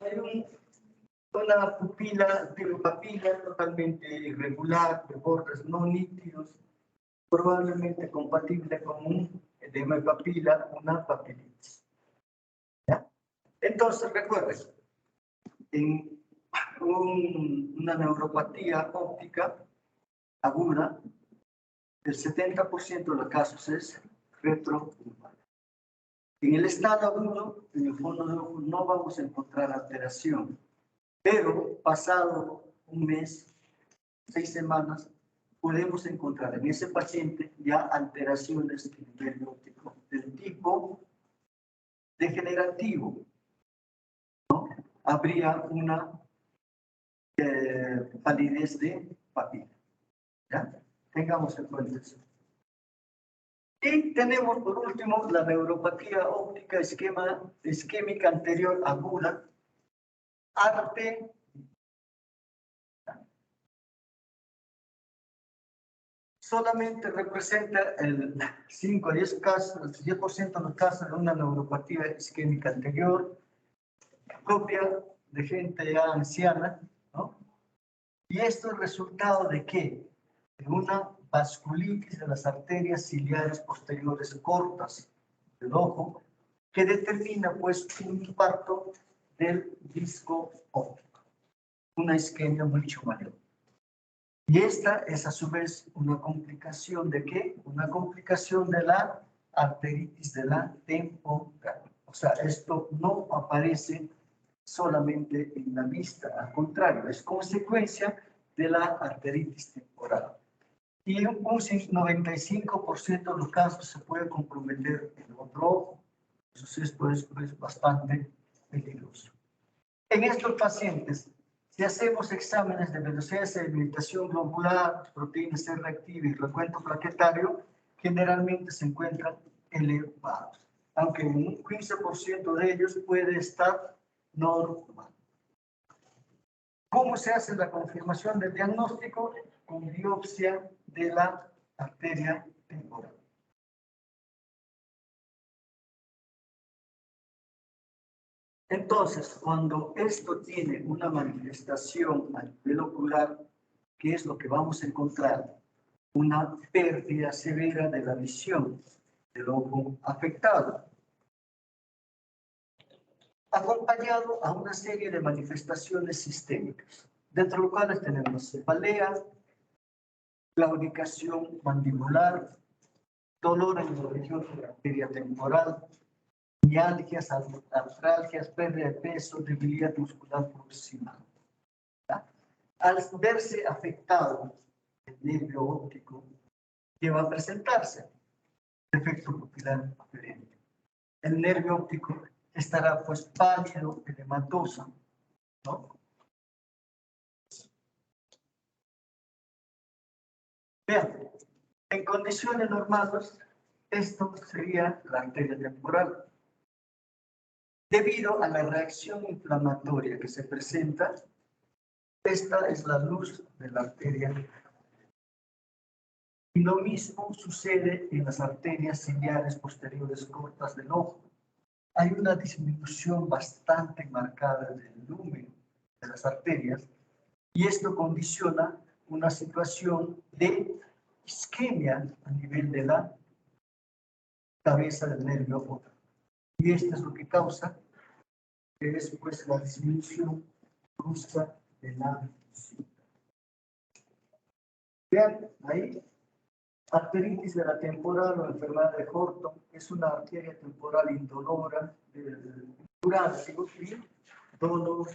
hay una pupila, papila totalmente irregular, de bordes no nítidos, probablemente compatible con un edema de papila, una papilitis. ¿Ya? Entonces, recuerden, en una neuropatía óptica aguda, el 70% de los casos es retrourbano. En el estado agudo, en el fondo de ojo, no vamos a encontrar alteración, pero pasado un mes, 6 semanas, podemos encontrar en ese paciente ya alteraciones en el nervio óptico del tipo degenerativo, ¿no? Habría una palidez de papila. ¿Ya? Tengamos en cuenta eso. Y tenemos por último la neuropatía óptica isquémica anterior aguda, ARTE. Solamente representa el 5 a 10% de los casos de una neuropatía isquémica anterior, propia de gente ya anciana, ¿no? Y esto es resultado de qué? De una vasculitis de las arterias ciliares posteriores cortas del ojo, que determina pues un infarto del disco óptico, una isquemia mucho mayor. Y esta es a su vez una complicación de qué? Una complicación de la arteritis de la temporal. O sea, esto no aparece solamente en la vista, al contrario, es consecuencia de la arteritis temporal. Y un 95% de los casos se puede comprometer el otro ojo. Entonces esto es pues, bastante peligroso. En estos pacientes, si hacemos exámenes de velocidad de sedimentación globular, proteína C reactiva y recuento plaquetario, generalmente se encuentran elevados, aunque en un 15% de ellos puede estar normal. ¿Cómo se hace la confirmación del diagnóstico? Con biopsia de la arteria temporal. Entonces, cuando esto tiene una manifestación a nivel ocular, ¿qué es lo que vamos a encontrar? Una pérdida severa de la visión del ojo afectado, acompañado a una serie de manifestaciones sistémicas, dentro de las cuales tenemos cefalea, claudicación mandibular, dolor en la región de la arteria temporal, mialgias, artralgias, pérdida de peso, debilidad muscular proximal. ¿Ya? Al verse afectado el nervio óptico, ¿qué va a presentarse? Efecto pupilar diferente. El nervio óptico estará pues pálido, edematoso, ¿no? Vean, en condiciones normales, esto sería la arteria temporal. Debido a la reacción inflamatoria que se presenta, esta es la luz de la arteria. Y lo mismo sucede en las arterias ciliares posteriores cortas del ojo. Hay una disminución bastante marcada del número de las arterias y esto condiciona una situación de isquemia a nivel de la cabeza del nervio óptico. Y esto es lo que causa que es pues la disminución brusca de la visión. Vean ahí, arteritis de la temporal o enfermedad de Horton es una arteria temporal indolora, durada, digo, y dolor.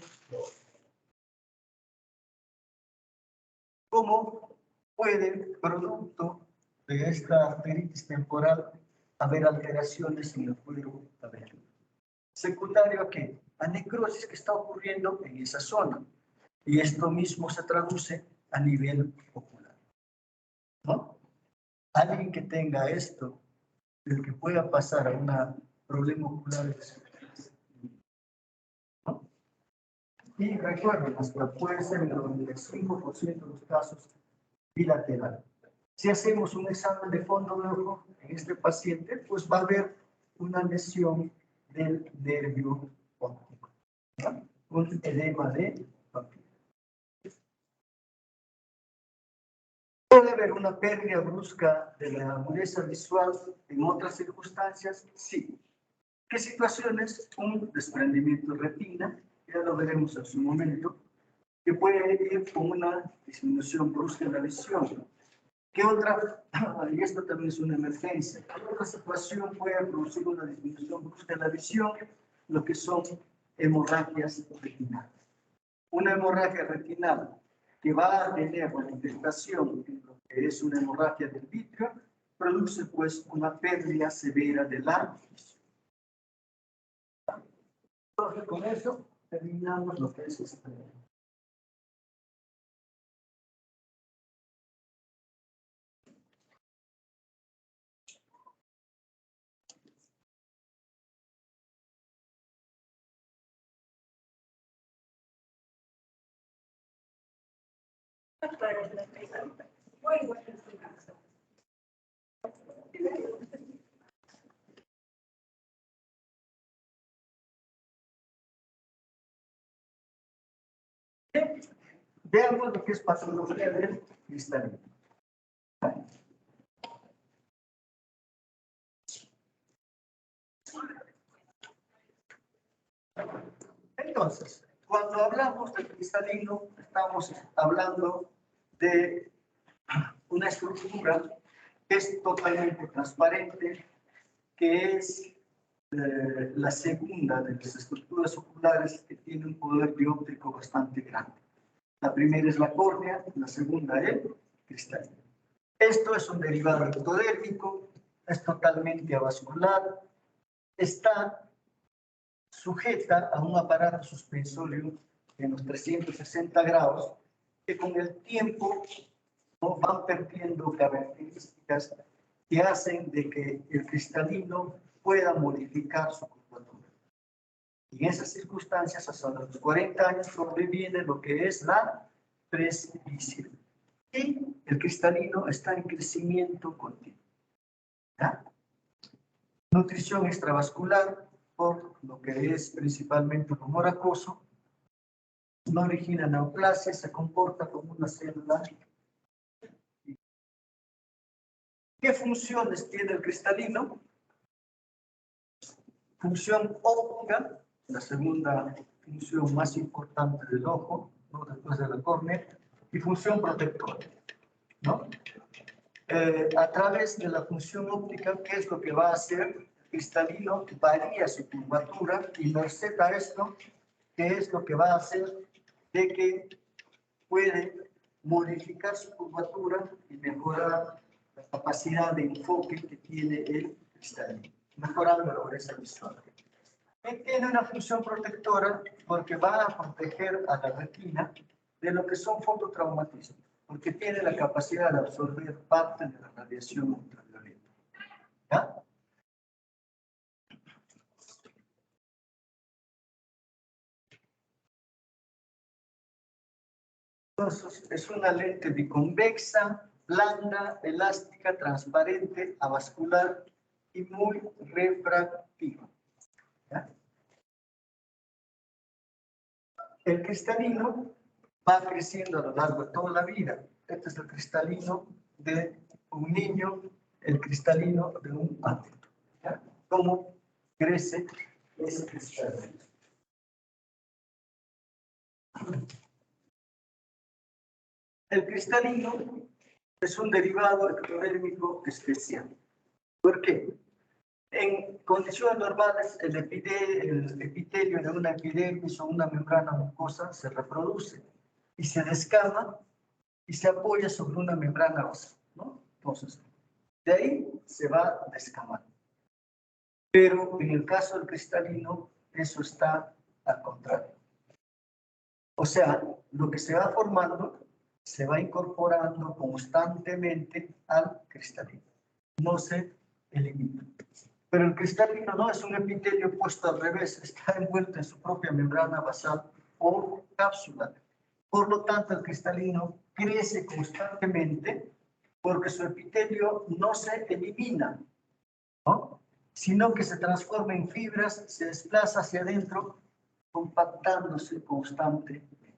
¿Cómo puede, producto de esta arteritis temporal, haber alteraciones en el cuero cabelludo? Secundario a qué? A necrosis que está ocurriendo en esa zona. Y esto mismo se traduce a nivel ocular, ¿no? Alguien que tenga esto, el que pueda pasar a un problema ocular, ¿no? Y recuerden, hasta puede ser en el 95% de los casos bilateral. Si hacemos un examen de fondo de ojo en este paciente, pues va a haber una lesión del nervio óptico, ¿no? Un edema de papila. ¿Puede haber una pérdida brusca de la agudeza visual en otras circunstancias? Sí. ¿Qué situaciones? Un desprendimiento de retina, ya lo veremos en su momento, que puede ir con una disminución brusca de la visión. ¿Qué otra? Y esto también es una emergencia. ¿Qué otra situación puede producir una disminución brusca de la visión? Lo que son hemorragias retinales. Una hemorragia retinal que va a tener manifestación en lo que es una hemorragia del vitrio, produce pues una pérdida severa de la visión. Entonces, con eso terminamos lo que es este. Veamos lo que es patología del cristalino. Entonces, cuando hablamos del cristalino, estamos hablando de una estructura que es totalmente transparente, que es la segunda de las estructuras oculares que tiene un poder dióptrico bastante grande. La primera es la córnea, la segunda el cristalino. Esto es un derivado ectodérmico, es totalmente avascular, está sujeta a un aparato suspensorio de unos 360 grados que con el tiempo no van perdiendo características que hacen de que el cristalino pueda modificar su curvatura. Y en esas circunstancias, hasta los 40 años, sobreviene lo que es la presbicia. Y el cristalino está en crecimiento continuo. ¿Ya? Nutrición extravascular, por lo que es principalmente un humor acuoso, no origina neoplasia, se comporta como una célula. ¿Qué funciones tiene el cristalino? Función óptica, la segunda función más importante del ojo, ¿no? Después de la córnea, y función protectora, ¿no? A través de la función óptica, ¿qué es lo que va a hacer? El cristalino varía su curvatura y merced a esto, ¿qué es lo que va a hacer? De que puede modificar su curvatura y mejorar la capacidad de enfoque que tiene el cristalino, mejorando la agudeza visual. Tiene una función protectora porque va a proteger a la retina de lo que son fototraumatismos, porque tiene la capacidad de absorber parte de la radiación ultravioleta. ¿Ya? Entonces, es una lente biconvexa, blanda, elástica, transparente, avascular y muy refractiva. ¿Ya? El cristalino va creciendo a lo largo de toda la vida. Este es el cristalino de un niño, el cristalino de un adulto. ¿Ya? ¿Cómo crece ese cristalino? El cristalino es un derivado ectodérmico especial. ¿Por qué? En condiciones normales, el epitelio de una epidermis o una membrana mucosa se reproduce y se descama y se apoya sobre una membrana basal, ¿no? Entonces, de ahí se va descamando. Pero en el caso del cristalino, eso está al contrario. O sea, lo que se va formando se va incorporando constantemente al cristalino. No se elimina. Pero el cristalino no es un epitelio puesto al revés, está envuelto en su propia membrana basal o cápsula. Por lo tanto, el cristalino crece constantemente porque su epitelio no se elimina, ¿no? Sino que se transforma en fibras, se desplaza hacia adentro, compactándose constantemente.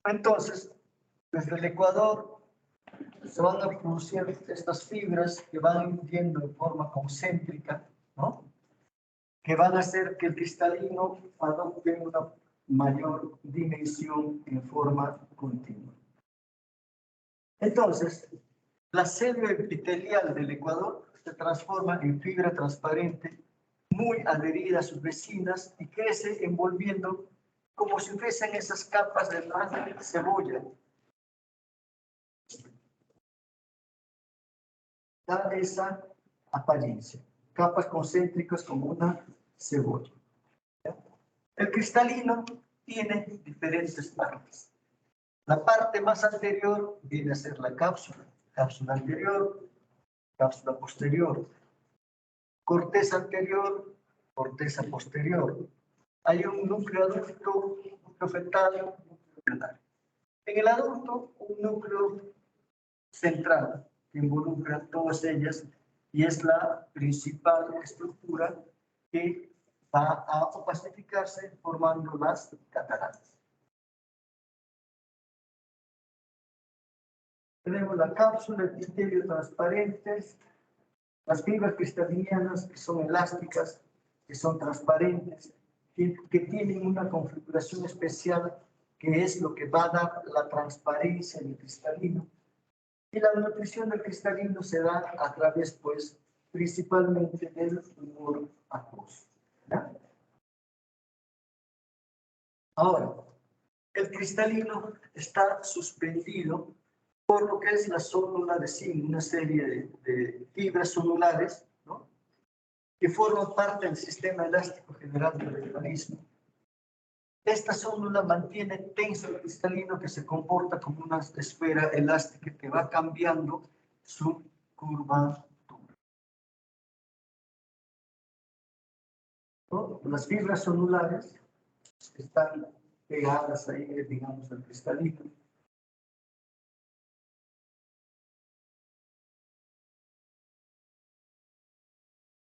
Entonces, desde el Ecuador se van a producir estas fibras que van yendo en forma concéntrica, ¿no? Que van a hacer que el cristalino adopte una mayor dimensión en forma continua. Entonces, la célula epitelial del Ecuador se transforma en fibra transparente, muy adherida a sus vecinas y crece envolviendo como si fuesen esas capas de la cebolla. Da esa apariencia, capas concéntricas como una cebolla. ¿Ya? El cristalino tiene diferentes partes. La parte más anterior viene a ser la cápsula, cápsula anterior, cápsula posterior, corteza anterior, corteza posterior. Hay un núcleo adulto, núcleo fetal, núcleo neonatal. En el adulto, un núcleo central que involucra todas ellas y es la principal estructura que va a opacificarse formando las cataratas. Tenemos la cápsula, el epitelio transparente, las fibras cristalinas que son elásticas, que son transparentes, que tienen una configuración especial que es lo que va a dar la transparencia del cristalino. Y la nutrición del cristalino se da a través, pues, principalmente del humor acuoso. ¿Ya? Ahora, el cristalino está suspendido por lo que es la célula de zinc, una serie de fibras celulares, ¿no? Que forman parte del sistema elástico general del organismo. Esta célula mantiene tenso el cristalino que se comporta como una esfera elástica que va cambiando su curvatura. ¿No? Las fibras celulares están pegadas ahí, digamos, al cristalino.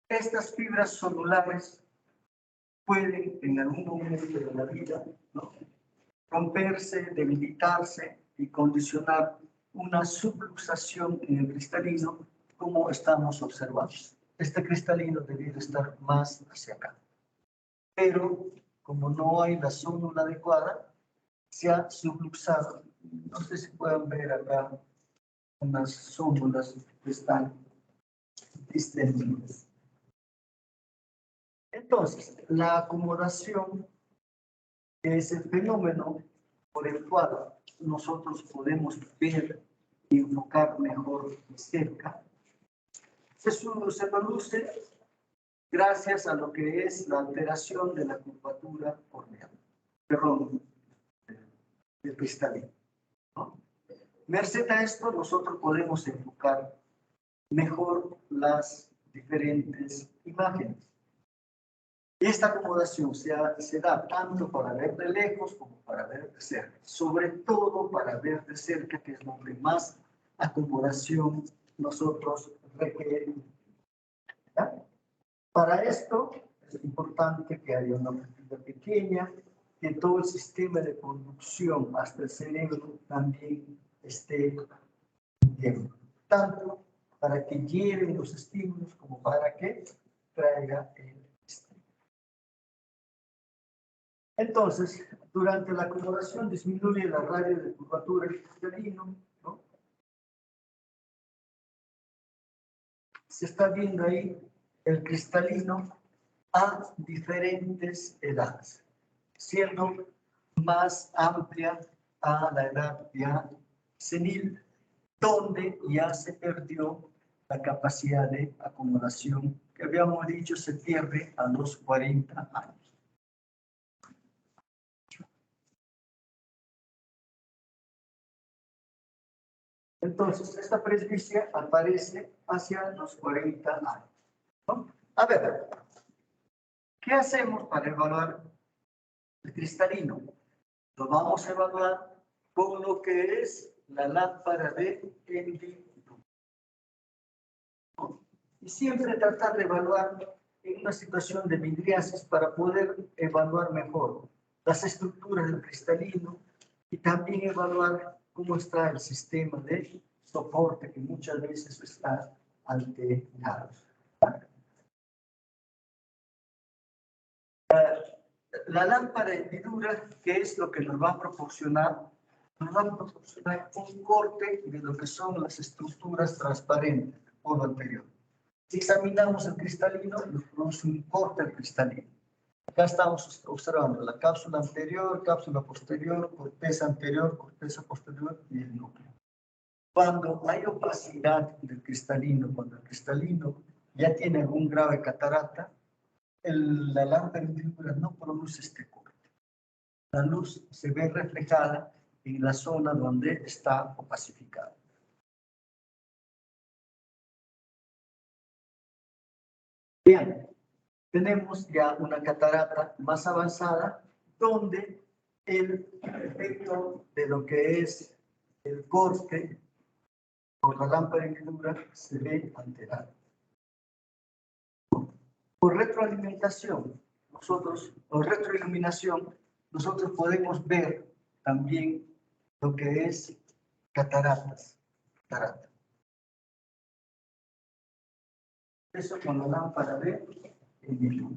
Estas fibras celulares pueden en algún momento de la vida, ¿no?, romperse, debilitarse y condicionar una subluxación en el cristalino como estamos observando. Este cristalino debería estar más hacia acá. Pero como no hay la célula adecuada, se ha subluxado. No sé si pueden ver acá unas células que están distendidas. Entonces, la acomodación es el fenómeno por el cual nosotros podemos ver y enfocar mejor de cerca. Se produce gracias a lo que es la alteración de la curvatura corneal, perdón, del cristalino, ¿no? Merced a esto, nosotros podemos enfocar mejor las diferentes imágenes. Esta acomodación se da tanto para ver de lejos como para ver de cerca, sobre todo para ver de cerca, que es donde más acomodación nosotros requerimos. ¿Ya? Para esto es importante que haya una pupila pequeña, que todo el sistema de conducción hasta el cerebro también esté bien, tanto para que lleven los estímulos como para que traiga el estímulo. Entonces, durante la acomodación disminuye la radio de curvatura del cristalino, ¿no? Se está viendo ahí el cristalino a diferentes edades, siendo más amplia a la edad ya senil, donde ya se perdió la capacidad de acomodación que habíamos dicho se pierde a los 40 años. Entonces, esta presbicia aparece hacia los 40 años, ¿no? A ver, ¿qué hacemos para evaluar el cristalino? Lo vamos a evaluar con lo que es la lámpara de Henry-Duc, ¿no? Y siempre tratar de evaluar en una situación de vidriasis para poder evaluar mejor las estructuras del cristalino, y también evaluar cómo está el sistema de soporte que muchas veces está alterado. La lámpara hendidura, ¿qué es lo que nos va a proporcionar? Nos va a proporcionar un corte de lo que son las estructuras transparentes del polo anterior. Si examinamos el cristalino, nos produce un corte al cristalino. Acá estamos observando la cápsula anterior, cápsula posterior, corteza anterior, corteza posterior y el núcleo. Cuando hay opacidad del cristalino, cuando el cristalino ya tiene algún grave catarata, la lámpara hendidura no produce este corte. La luz se ve reflejada en la zona donde está opacificada. Bien, tenemos ya una catarata más avanzada donde el efecto de lo que es el corte por la lámpara hendidura se ve alterado. Por retroalimentación, o retroiluminación, nosotros podemos ver también lo que es cataratas. Eso con la lámpara de hendidura.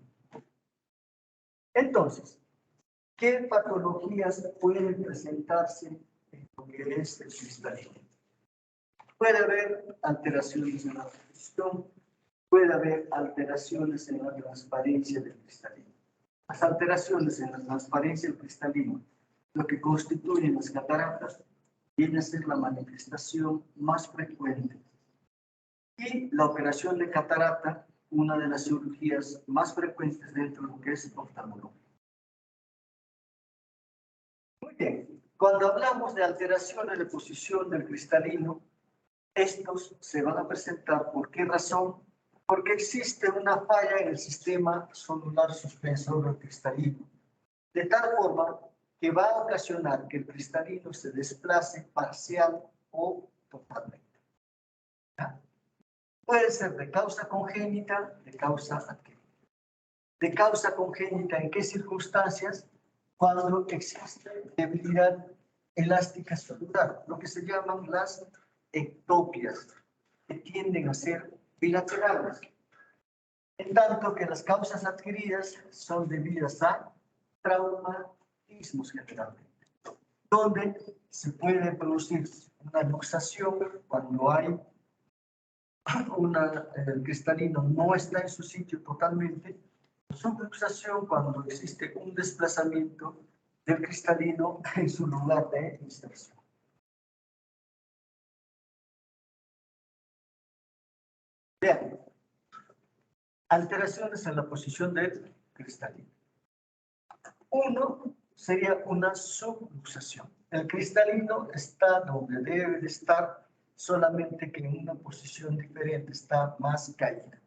Entonces, ¿qué patologías pueden presentarse en lo que es el cristalino? Puede haber alteraciones en la posición, puede haber alteraciones en la transparencia del cristalino. Las alteraciones en la transparencia del cristalino, lo que constituyen las cataratas, viene a ser la manifestación más frecuente. Y la operación de catarata, una de las cirugías más frecuentes dentro de lo que es oftalmología. Muy bien, cuando hablamos de alteraciones de posición del cristalino, estos se van a presentar. ¿Por qué razón? Porque existe una falla en el sistema solular suspensor del cristalino, de tal forma que va a ocasionar que el cristalino se desplace parcial o totalmente. ¿Ya? Puede ser de causa congénita, de causa adquirida. De causa congénita, ¿en qué circunstancias? Cuando existe debilidad elástica celular, lo que se llaman las ectopias, que tienden a ser bilaterales. En tanto que las causas adquiridas son debidas a traumatismos generalmente, donde se puede producir una luxación cuando hay el cristalino no está en su sitio totalmente, subluxación cuando existe un desplazamiento del cristalino en su lugar de inserción. Vean, alteraciones en la posición del cristalino. Uno sería una subluxación. El cristalino está donde debe de estar, solamente que en una posición diferente, está más caída.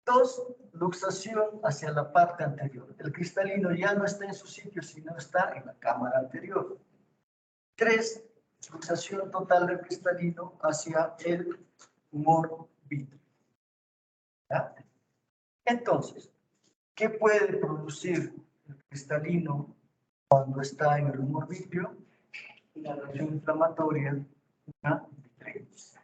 Dos, luxación hacia la parte anterior. El cristalino ya no está en su sitio, sino está en la cámara anterior. Tres, luxación total del cristalino hacia el humor vítreo. ¿Ya? Entonces, ¿qué puede producir el cristalino cuando está en el humor vítreo? Una reacción inflamatoria, una vitreitis.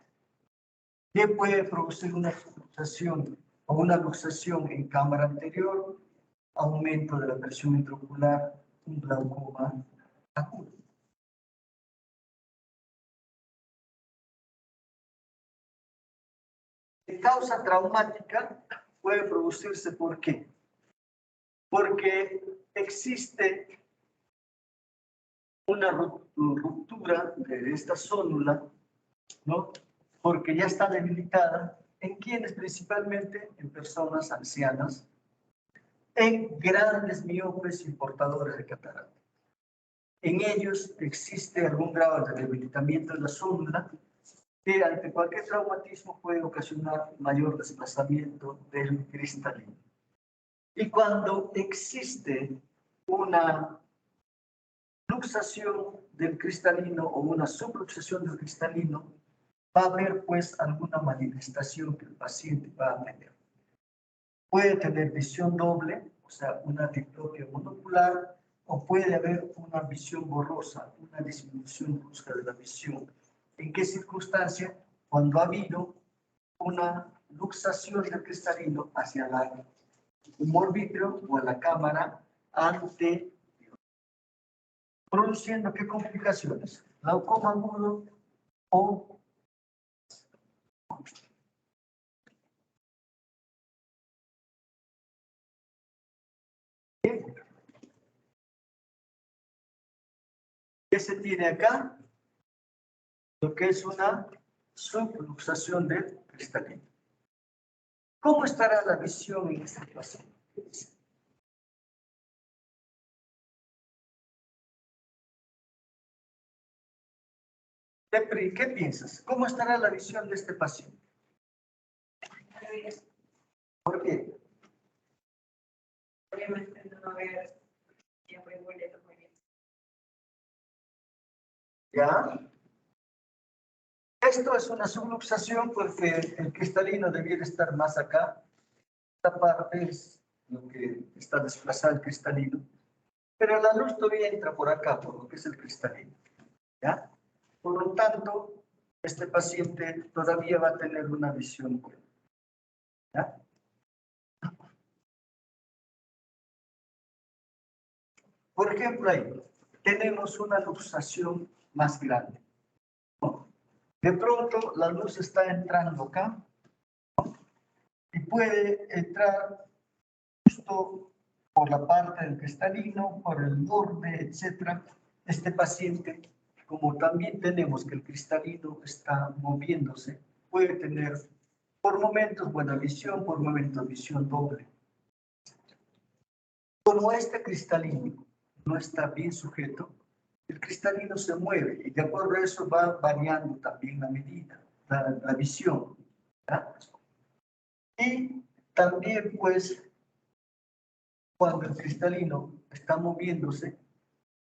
¿Qué puede producir una luxación o una luxación en cámara anterior? Aumento de la presión intraocular, un glaucoma agudo. De causa traumática puede producirse, ¿por qué? Porque existe una ruptura de esta zónula, ¿no? Porque ya está debilitada. ¿En quiénes? Principalmente en personas ancianas, en grandes miopes y portadores de catarata. En ellos existe algún grado de debilitamiento de la zónula que ante cualquier traumatismo puede ocasionar mayor desplazamiento del cristalino. Y cuando existe una luxación del cristalino o una subluxación del cristalino, va a haber pues alguna manifestación que el paciente va a tener. Puede tener visión doble, o sea, una diplopia monocular, o puede haber una visión borrosa, una disminución brusca de la visión. ¿En qué circunstancia? Cuando ha habido una luxación del cristalino hacia el humor vítreo o a la cámara ante, produciendo ¿qué complicaciones? Glaucoma agudo o ¿qué se tiene acá? Lo que es una subluxación del cristalino. ¿Cómo estará la visión en esta paciente? ¿Qué piensas? ¿Cómo estará la visión de este paciente? ¿Por qué? Obviamente no va a haber tiempo y vuelve muy bien. ¿Ya? Esto es una subluxación porque el cristalino debiera estar más acá. Esta parte es lo que está desplazado el cristalino. Pero la luz todavía entra por acá, por lo que es el cristalino. ¿Ya? Por lo tanto, este paciente todavía va a tener una visión buena. ¿Ya? Por ejemplo, ahí tenemos una luxación más grande, ¿no? De pronto, la luz está entrando acá, ¿no? Y puede entrar justo por la parte del cristalino, por el borde, etc. Este paciente, como también tenemos que el cristalino está moviéndose, puede tener por momentos buena visión, por momentos visión doble. Como este cristalino no está bien sujeto, el cristalino se mueve y de acuerdo a eso va variando también la medida, la visión. ¿Ya? Y también, pues, cuando el cristalino está moviéndose,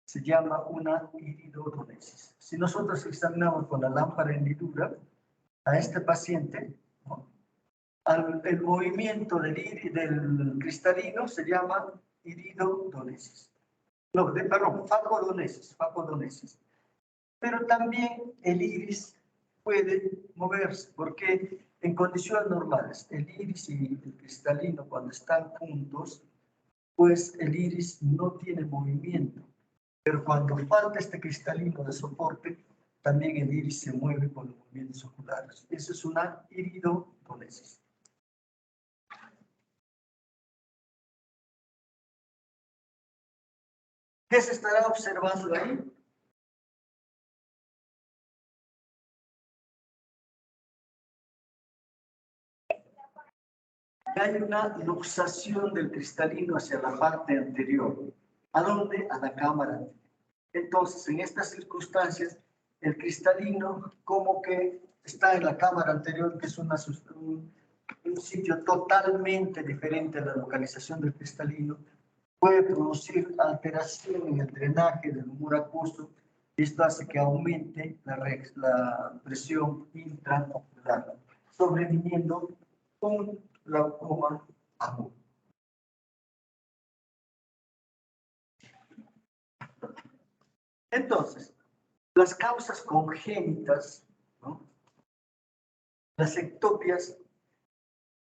se llama una iridodonesis. Si nosotros examinamos con la lámpara hendidura a este paciente, ¿no? El movimiento del cristalino se llama iridodonesis. No, perdón, facodonesis. Pero también el iris puede moverse, porque en condiciones normales, el iris y el cristalino cuando están juntos, pues el iris no tiene movimiento. Pero cuando falta este cristalino de soporte, también el iris se mueve con los movimientos oculares. Eso es una iridodonesis. ¿Qué se estará observando ahí? Hay una luxación del cristalino hacia la parte anterior. ¿A dónde? A la cámara. Entonces, en estas circunstancias, el cristalino como que está en la cámara anterior, que es un sitio totalmente diferente a la localización del cristalino, puede producir alteración en el drenaje del humor acuoso y esto hace que aumente la presión intraocular, sobreviniendo con glaucoma agudo. Entonces, las causas congénitas, ¿no? Las ectopias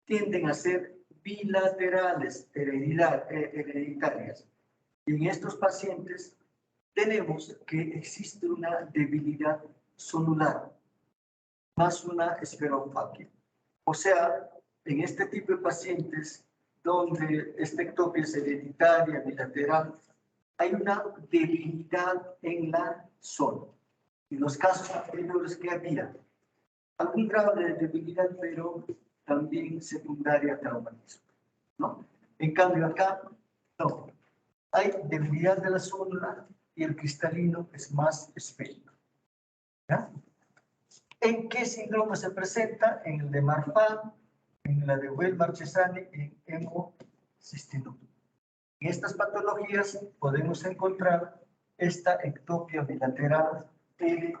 tienden a ser bilaterales, hereditarias. Y en estos pacientes tenemos que existe una debilidad sonular, más una esferofagia. O sea, en este tipo de pacientes donde esta ectopia es hereditaria, bilateral, hay una debilidad en la zona. En los casos anteriores que había algún grado de debilidad, pero también secundaria a traumatismo, ¿no? En cambio acá, no. Hay debilidad de la zona y el cristalino es más esférico. ¿Ya? ¿En qué síndrome se presenta? En el de Marfan, en la de Weber-Marchesani y en hemocistinuria. En estas patologías podemos encontrar esta ectopia bilateral hereditaria.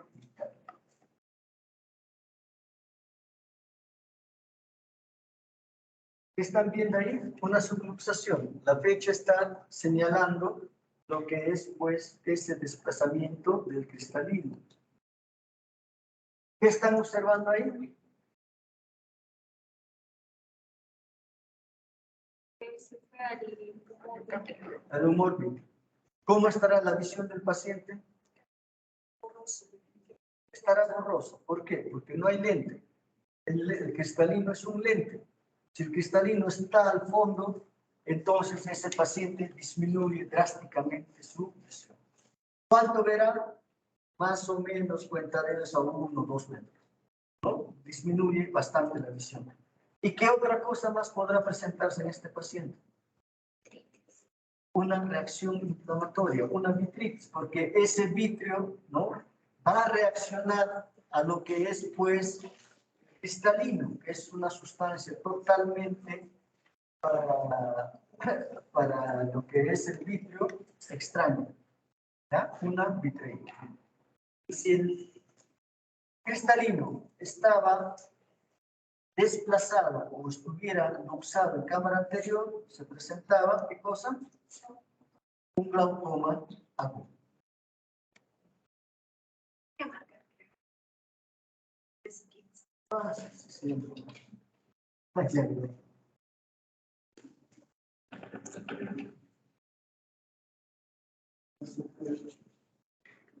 ¿Qué están viendo ahí? Una subluxación. La fecha está señalando lo que es pues ese desplazamiento del cristalino. ¿Qué están observando ahí? Al humor vítreo. ¿Cómo estará la visión del paciente? Estará borroso. ¿Por qué? Porque no hay lente. El cristalino es un lente. Si el cristalino está al fondo, entonces ese paciente disminuye drásticamente su visión. ¿Cuánto verá? Más o menos cuentaremos a 1 o 2 metros. ¿No? Disminuye bastante la visión. ¿Y qué otra cosa más podrá presentarse en este paciente? Una reacción inflamatoria, una vitritis, porque ese vitrio, ¿no?, va a reaccionar a lo que es, pues, cristalino, que es una sustancia totalmente para lo que es el vitrio extraña, ¿ya? Una vitreitis. Y si el cristalino estaba desplazado o estuviera luxado en cámara anterior, se presentaba, ¿qué cosa? Un glaucoma agudo. ¿Qué marca? Ah, sí, sí. Exacto.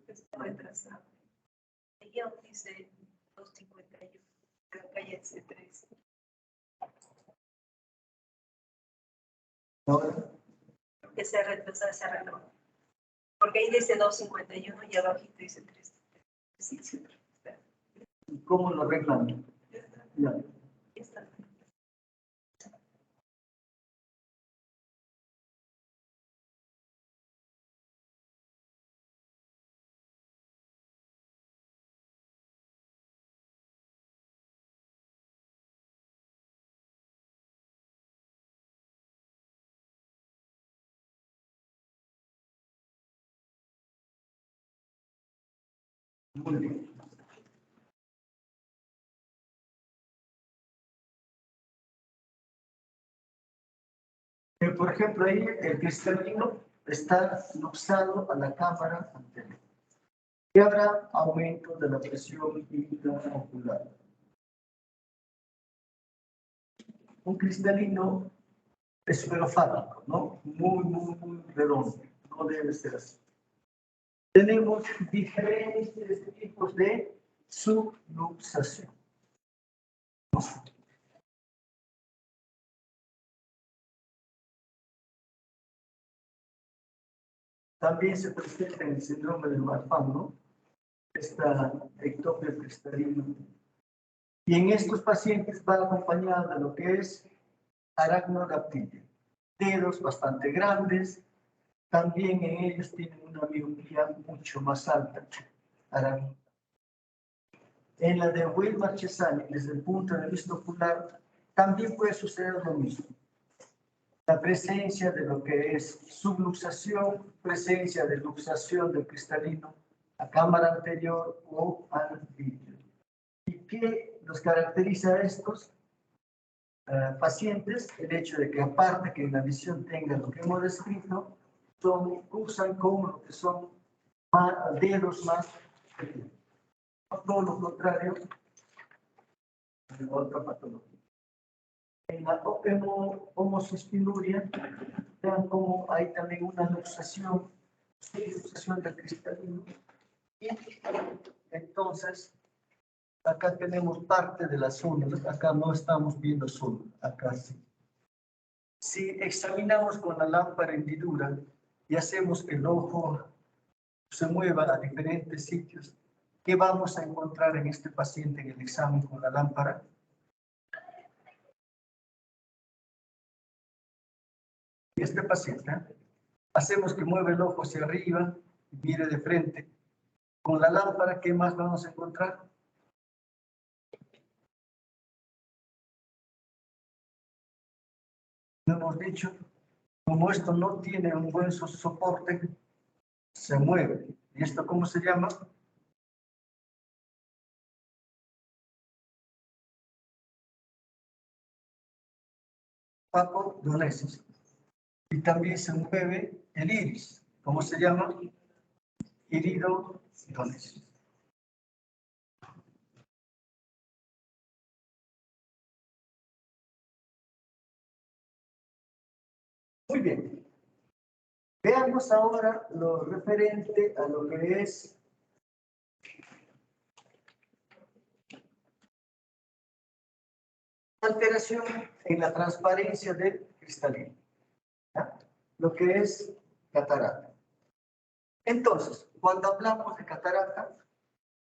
Está retrasado. El guión dice 251, pero calle C3. Ahora, Que se retrasa ese reloj. Porque ahí dice 251 y abajito dice 3. Sí, sí. ¿cómo lo arreglan? Ya. Ya está. Muy bien. Por ejemplo, ahí el cristalino está luxado a la cámara anterior. Y habrá aumento de la presión intraocular. Un cristalino esferofático, ¿no? Muy redondo. No debe ser así. Tenemos diferentes tipos de subluxación. También se presenta en el síndrome de Marfan, ¿no? Esta ectopia cristalina. Y en estos pacientes va acompañada de lo que es aracnodactilia. Dedos bastante grandes, también en ellos tienen una miopía mucho más alta. En la de Weil-Marchesani, desde el punto de vista ocular, también puede suceder lo mismo. La presencia de lo que es subluxación, presencia de luxación del cristalino a cámara anterior o al vitrio. ¿Y qué nos caracteriza a estos pacientes? El hecho de que aparte que en la visión tenga lo que hemos descrito, usan como lo que son dedos más pequeños. Todo lo contrario de otra patología. En la homocystinuria, vean cómo hay también una luxación del cristalino. Y entonces, acá tenemos parte de las zonas, acá no estamos viendo solo, acá sí. Si examinamos con la lámpara hendidura y hacemos que el ojo se mueva a diferentes sitios, ¿qué vamos a encontrar en este paciente en el examen con la lámpara? Este paciente, hacemos que mueva el ojo hacia arriba y mire de frente. Con la lámpara, ¿qué más vamos a encontrar? No hemos dicho, como esto no tiene un buen soporte, se mueve. ¿Y esto cómo se llama? Papodonesis. Y también se mueve el iris. ¿Cómo se llama? Iridodonesis. Muy bien. Veamos ahora lo referente a lo que es alteración en la transparencia del cristalino, ¿ya? Lo que es catarata. Entonces, cuando hablamos de catarata,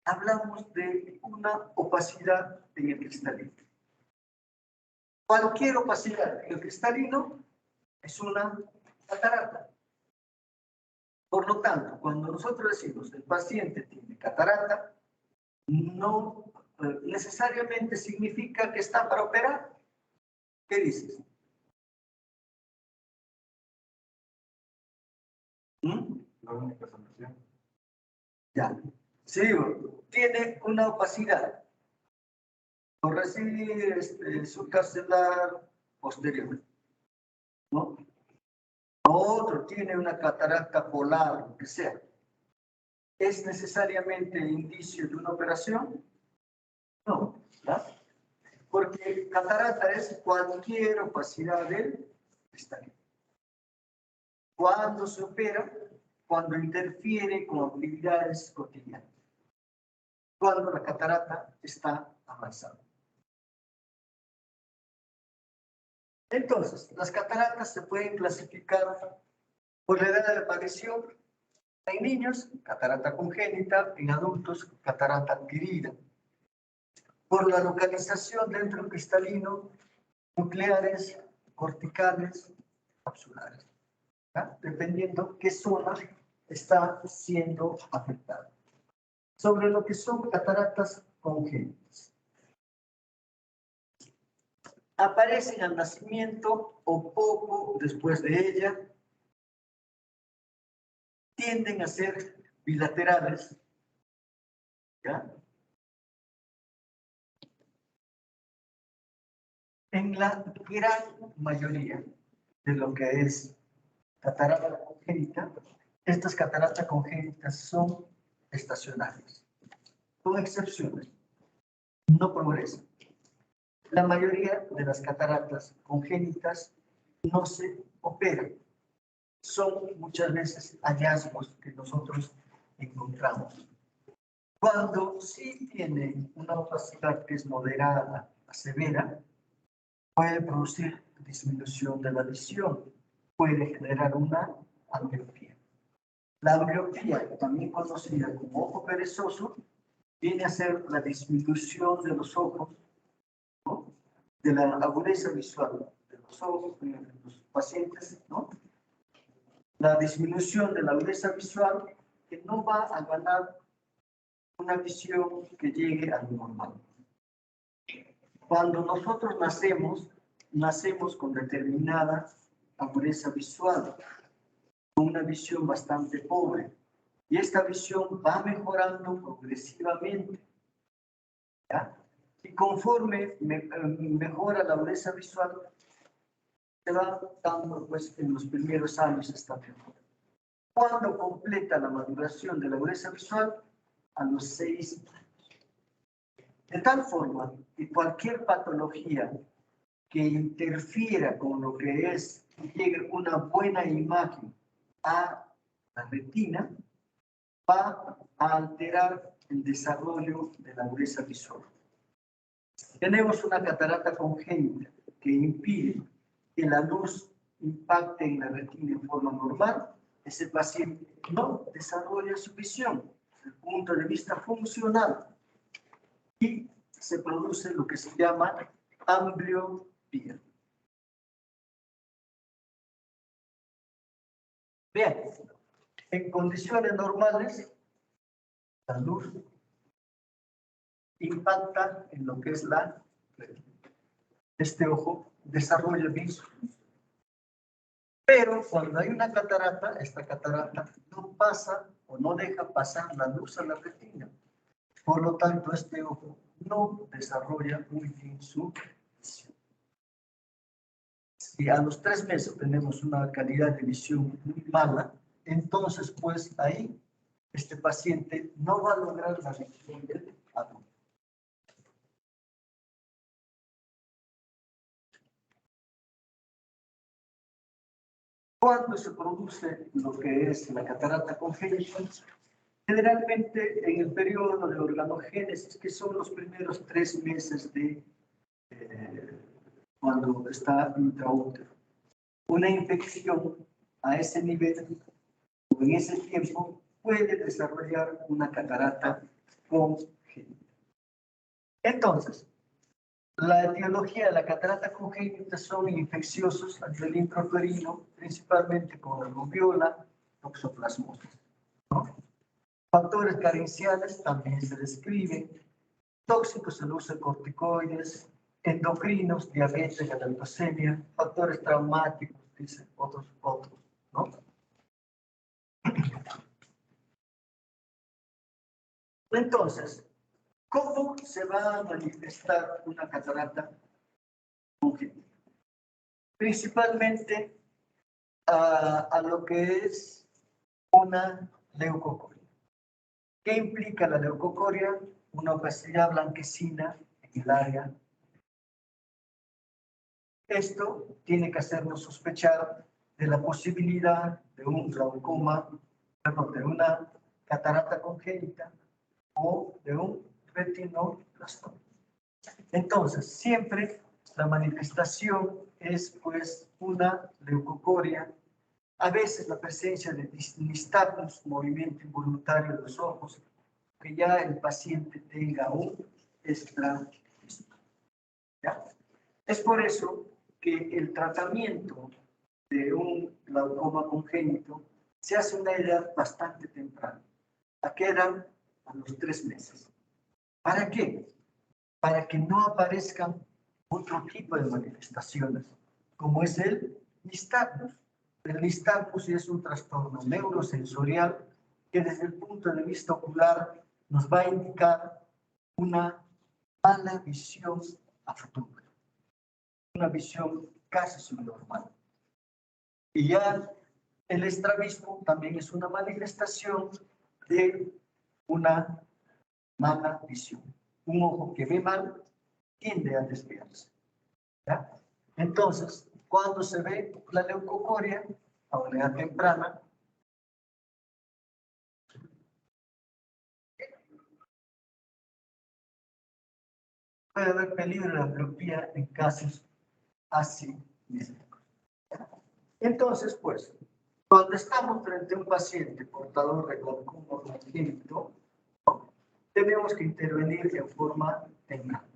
hablamos de una opacidad en el cristalino. Cualquier opacidad en el cristalino es una catarata. Por lo tanto, cuando nosotros decimos el paciente tiene catarata, no necesariamente significa que está para operar. ¿Qué dices? La única solución. Ya. Si digo, tiene una opacidad, por recibir subcarcelar posterior, ¿no? Otro tiene una catarata polar, lo que sea. ¿Es necesariamente indicio de una operación? No, ¿verdad? Porque catarata es cualquier opacidad del cristalino. ¿Cuándo se opera? Cuando interfiere con actividades cotidianas. Cuando la catarata está avanzada. Entonces, las cataratas se pueden clasificar por la edad de aparición. En niños, catarata congénita; en adultos, catarata adquirida. Por la localización dentro del cristalino, nucleares, corticales, capsulares, ¿ya? Dependiendo qué zona está siendo afectada. Sobre lo que son cataratas congénitas. Aparecen al nacimiento o poco después de ella. Tienden a ser bilaterales, ¿ya? En la gran mayoría de lo que es catarata congénita, estas cataratas congénitas son estacionarias, con excepciones, no progresan. La mayoría de las cataratas congénitas no se operan. Son muchas veces hallazgos que nosotros encontramos. Cuando sí tiene una opacidad que es moderada a severa, puede producir disminución de la visión, puede generar una ambliopía. La ambliopía, también conocida como ojo perezoso, viene a ser la disminución de los ojos, ¿no? De la agudeza visual de los ojos de los pacientes, ¿no? La disminución de la agudeza visual que no va a ganar una visión que llegue al normal. Cuando nosotros nacemos con determinada agudeza visual, con una visión bastante pobre, y esta visión va mejorando progresivamente, ¿ya? Y conforme mejora la agudeza visual, se va dando, pues, en los primeros años esta mejora. ¿Cuándo completa la maduración de la agudeza visual? A los 6 años. De tal forma que cualquier patología que interfiera con lo que es, que llegue una buena imagen a la retina, va a alterar el desarrollo de la agudeza visual. Tenemos una catarata congénita que impide que la luz impacte en la retina en forma normal. Ese paciente no desarrolla su visión desde el punto de vista funcional y se produce lo que se llama ambliopía. Bien, en condiciones normales, la luz impacta en lo que es la retina. Este ojo desarrolla visión. Pero cuando hay una catarata, esta catarata no pasa o no deja pasar la luz a la retina. Por lo tanto, este ojo no desarrolla muy bien su visión. Si a los 3 meses tenemos una calidad de visión muy mala, entonces pues ahí este paciente no va a lograr la visión del adulto. Cuando se produce lo que es la catarata congénita, generalmente en el periodo de organogénesis, que son los primeros 3 meses de cuando está intraútero. Una infección a ese nivel o en ese tiempo puede desarrollar una catarata congénita. Entonces, la etiología de la catarata congénita son infecciosos a nivel intrauterino, principalmente con rubiola, toxoplasmosis, ¿no? Factores carenciales también se describen, tóxicos el uso de corticoides, endocrinos, diabetes, galactosemia, factores traumáticos, dicen otros, ¿no? Entonces, ¿cómo se va a manifestar una catarata congénita? Principalmente a lo que es una leucocoria. ¿Qué implica la leucocoria? Una opacidad blanquecina en el área. Esto tiene que hacernos sospechar de la posibilidad de un glaucoma, perdón, de una catarata congénita o de un retinoblastoma. Entonces, siempre la manifestación es pues una leucocoria, a veces la presencia de nistagmus, movimiento involuntario de los ojos, que ya el paciente tenga un estrabismo. ¿Ya? Es por eso que el tratamiento de un glaucoma congénito se hace a una edad bastante temprana. ¿A qué edad? A los 3 meses. ¿Para qué? Para que no aparezcan otro tipo de manifestaciones, como es el nistagmus. El nistagmus es un trastorno neurosensorial que desde el punto de vista ocular nos va a indicar una mala visión a futuro, una visión casi subnormal. Y ya el estrabismo también es una manifestación de una mala visión. Un ojo que ve mal tiende a desviarse. ¿Ya? Entonces, cuando se ve la leucocoria a una edad temprana, puede haber peligro de ambliopía en casos así mismos. Entonces, pues, cuando estamos frente a un paciente portador de glaucoma congénito, tenemos que intervenir en forma temprana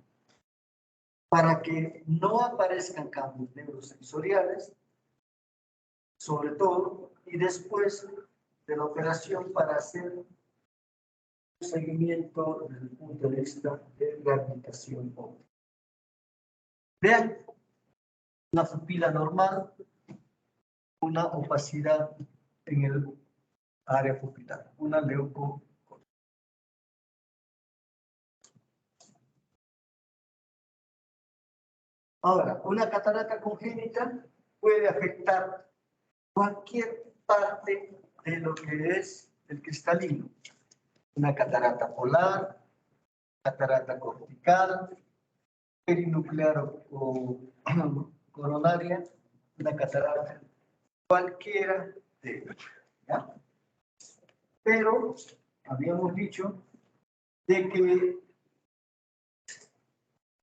para que no aparezcan cambios neurosensoriales, sobre todo, y después de la operación para hacer un seguimiento desde el punto de vista de rehabilitación óptica. Vean, una pupila normal, una opacidad en el área pupilar, una leucocoria. Ahora, una catarata congénita puede afectar cualquier parte de lo que es el cristalino. Una catarata polar, catarata cortical, perinuclear o coronaria, una catarata, cualquiera de ellos. ¿Ya? Pero habíamos dicho de que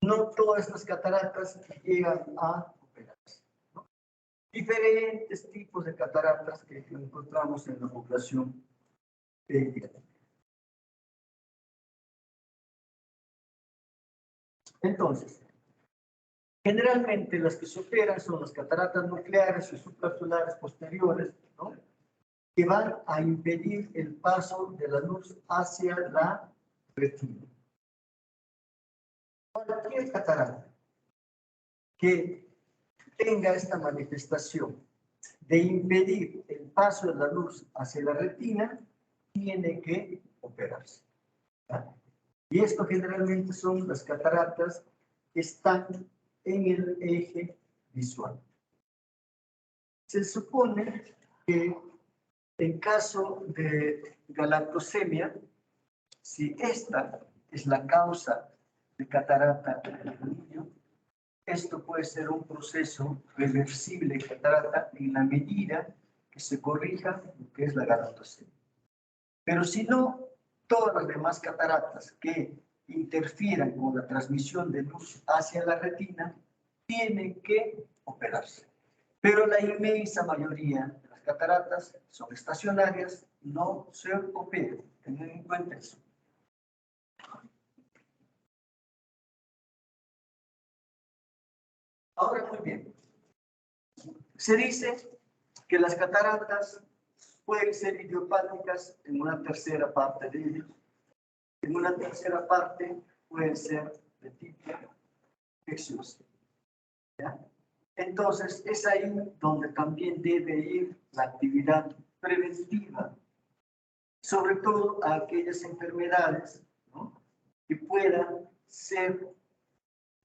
no todas las cataratas llegan a operarse, ¿no? Diferentes tipos de cataratas que encontramos en la población pediátrica. Entonces, generalmente las que se operan son las cataratas nucleares y suprasolares posteriores, ¿no? Que van a impedir el paso de la luz hacia la retina. Cualquier catarata que tenga esta manifestación de impedir el paso de la luz hacia la retina, tiene que operarse. ¿Ya? Y esto generalmente son las cataratas que están en el eje visual. Se supone que En caso de galactosemia, si esta es la causa de catarata en el niño, esto puede ser un proceso reversible de catarata en la medida que se corrija lo que es la galactosemia. Pero si no, todas las demás cataratas que interfieran con la transmisión de luz hacia la retina tienen que operarse. Pero la inmensa mayoría de las cataratas son estacionarias, no se operan. Tengan en cuenta eso. Ahora, muy bien. Se dice que las cataratas pueden ser idiopáticas en una tercera parte de ellos. En una tercera parte pueden ser de tipo infeccioso. ¿Ya? Entonces, es ahí donde también debe ir la actividad preventiva, sobre todo a aquellas enfermedades, ¿no?, que puedan ser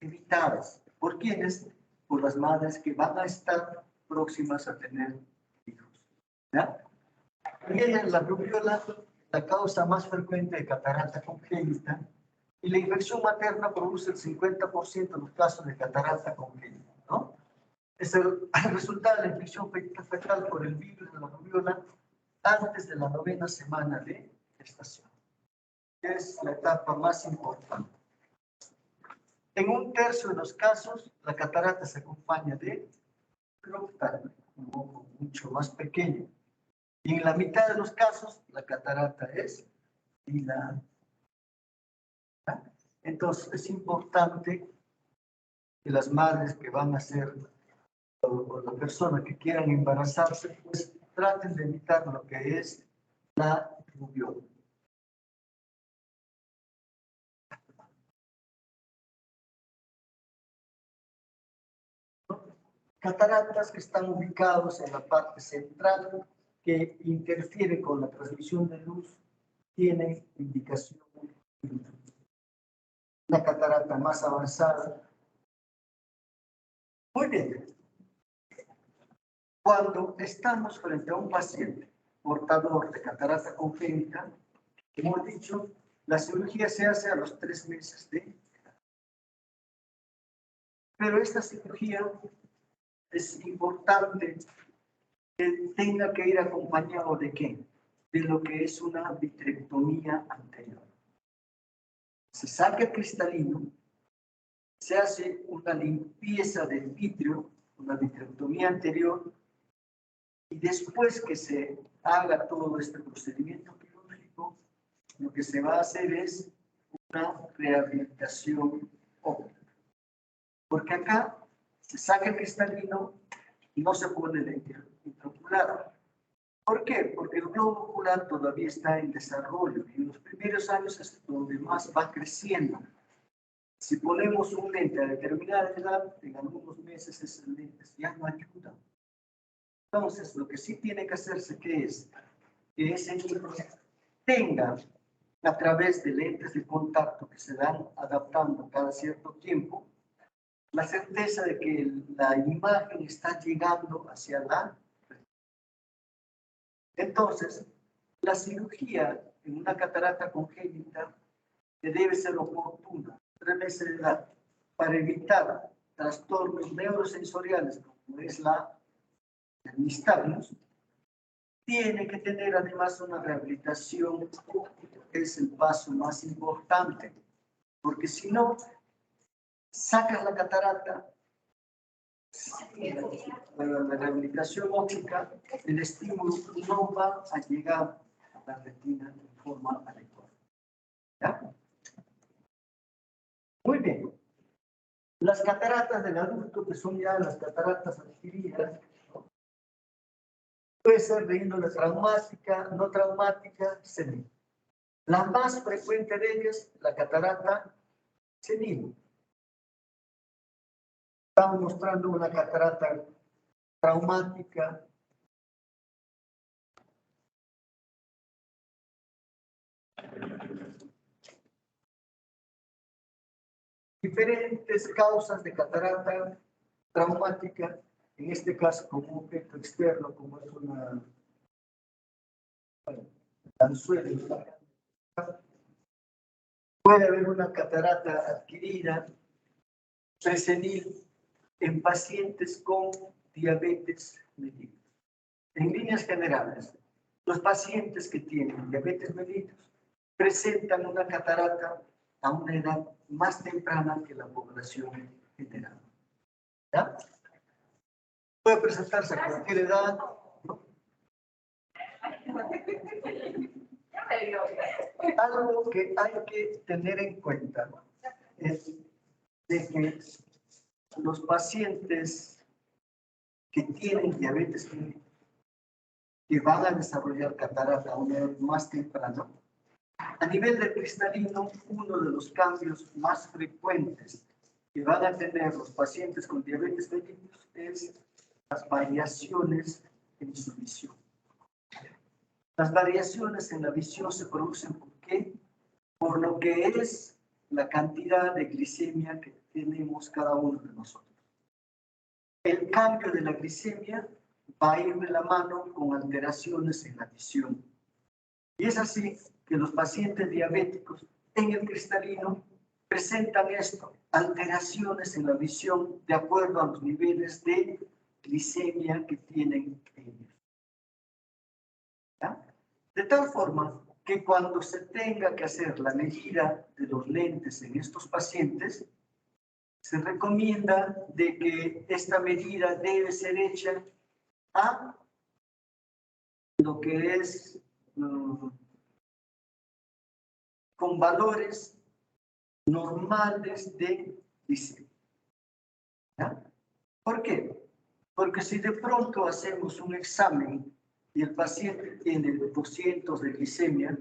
evitadas. ¿Por quiénes? Por las madres que van a estar próximas a tener hijos. ¿Ya? También la rubiola, la causa más frecuente de catarata congénita, y la infección materna produce el 50% de los casos de catarata congénita, ¿no? Es el resultado de la infección fetal por el virus de la rubiola antes de la 9ª semana de gestación. Es la etapa más importante. En un tercio de los casos, la catarata se acompaña de croftalgia, un ojo mucho más pequeño. Y en la mitad de los casos, la catarata es bilateral. Entonces, es importante que las madres que van a ser, o la persona que quieran embarazarse, pues traten de evitar lo que es la rubiola. Cataratas que están ubicados en la parte central, que interfieren con la transmisión de luz, tienen indicación. Una catarata más avanzada. Muy bien. Cuando estamos frente a un paciente portador de catarata congénita, hemos dicho, la cirugía se hace a los 3 meses de edad. Pero esta cirugía es importante que tenga que ir acompañado de ¿qué? De lo que es una vitrectomía anterior. Se saca el cristalino, se hace una limpieza del vitrio, una vitrectomía anterior, y después que se haga todo este procedimiento quirúrgico, lo que se va a hacer es una rehabilitación óptica. Porque acá se saca el cristalino y no se pone lente intraocular. ¿Por qué? Porque el globo ocular todavía está en desarrollo y en los primeros años es donde más va creciendo. Si ponemos un lente a determinada edad, en algunos meses ese lente ya no ayuda. Entonces, lo que sí tiene que hacerse, ¿qué es? Que ese niño tenga, a través de lentes de contacto que se van adaptando cada cierto tiempo, la certeza de que la imagen está llegando hacia la... Entonces, la cirugía en una catarata congénita debe ser oportuna, 3 meses de edad, para evitar trastornos neurosensoriales como es la nistagmus. Tiene que tener además una rehabilitación, que es el paso más importante, porque si no, sacas la catarata, la rehabilitación óptica, el estímulo no va a llegar a la retina de forma adecuada. ¿Ya? Muy bien. Las cataratas del adulto, que son ya las cataratas adquiridas, ¿no?, puede ser de índole traumática, no traumática, senil. La más frecuente de ellas, la catarata senil. Estamos mostrando una catarata traumática. Diferentes causas de catarata traumática, en este caso como objeto externo, como es una anzuelo. Puede haber una catarata adquirida presenil en pacientes con diabetes mellitus. En líneas generales, los pacientes que tienen diabetes mellitus presentan una catarata a una edad más temprana que la población general. ¿Ya? Puede presentarse a cualquier edad, ¿no? Algo que hay que tener en cuenta es de que los pacientes que tienen diabetes mellitus, que van a desarrollar catarata a una edad más temprana, a nivel de cristalino, uno de los cambios más frecuentes que van a tener los pacientes con diabetes mellitus es las variaciones en su visión. Las variaciones en la visión se producen ¿por qué? Por lo que es la cantidad de glicemia que tenemos cada uno de nosotros. El cambio de la glicemia va a ir de la mano con alteraciones en la visión. Y es así que los pacientes diabéticos en el cristalino presentan esto, alteraciones en la visión de acuerdo a los niveles de glicemia que tienen ellos. ¿Ya? De tal forma que cuando se tenga que hacer la medida de los lentes en estos pacientes, se recomienda de que esta medida debe ser hecha a lo que es con valores normales de glicemia. ¿Ya? ¿Por qué? Porque si de pronto hacemos un examen y el paciente tiene 200 de glicemia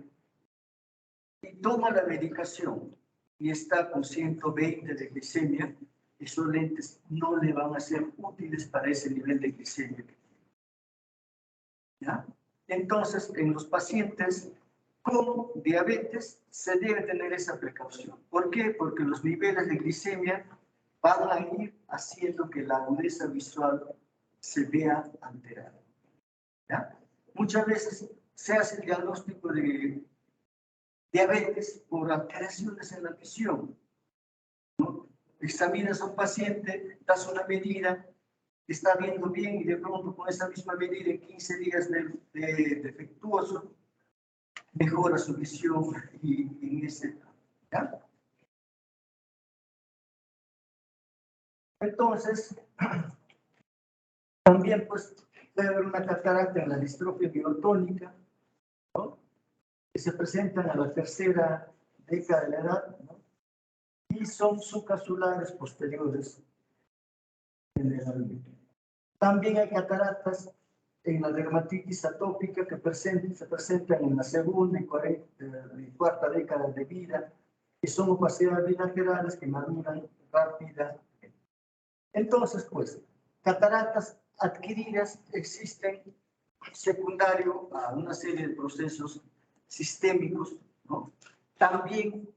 y toma la medicación y está con 120 de glicemia, esos lentes no le van a ser útiles para ese nivel de glicemia. ¿Ya? Entonces, en los pacientes con diabetes se debe tener esa precaución. ¿Por qué? Porque los niveles de glicemia van a ir haciendo que la agudeza visual se vea alterada. ¿Ya? Muchas veces se hace el diagnóstico de diabetes por alteraciones en la visión, ¿no? Examinas a un paciente, das una medida, está viendo bien y de pronto con esa misma medida en 15 días de defectuoso, mejora su visión y en ese... ¿ya? Entonces, también pues puede haber una catarata en la distrofia biotónica, ¿no? Que se presentan a la tercera década de la edad, ¿no? Y son subcapsulares posteriores generalmente. También hay cataratas en la dermatitis atópica que se presentan en la segunda y cuarta década de vida, y son opacidades bilaterales que maduran rápidamente. Entonces, pues, cataratas adquiridas existen secundario a una serie de procesos sistémicos, ¿no? También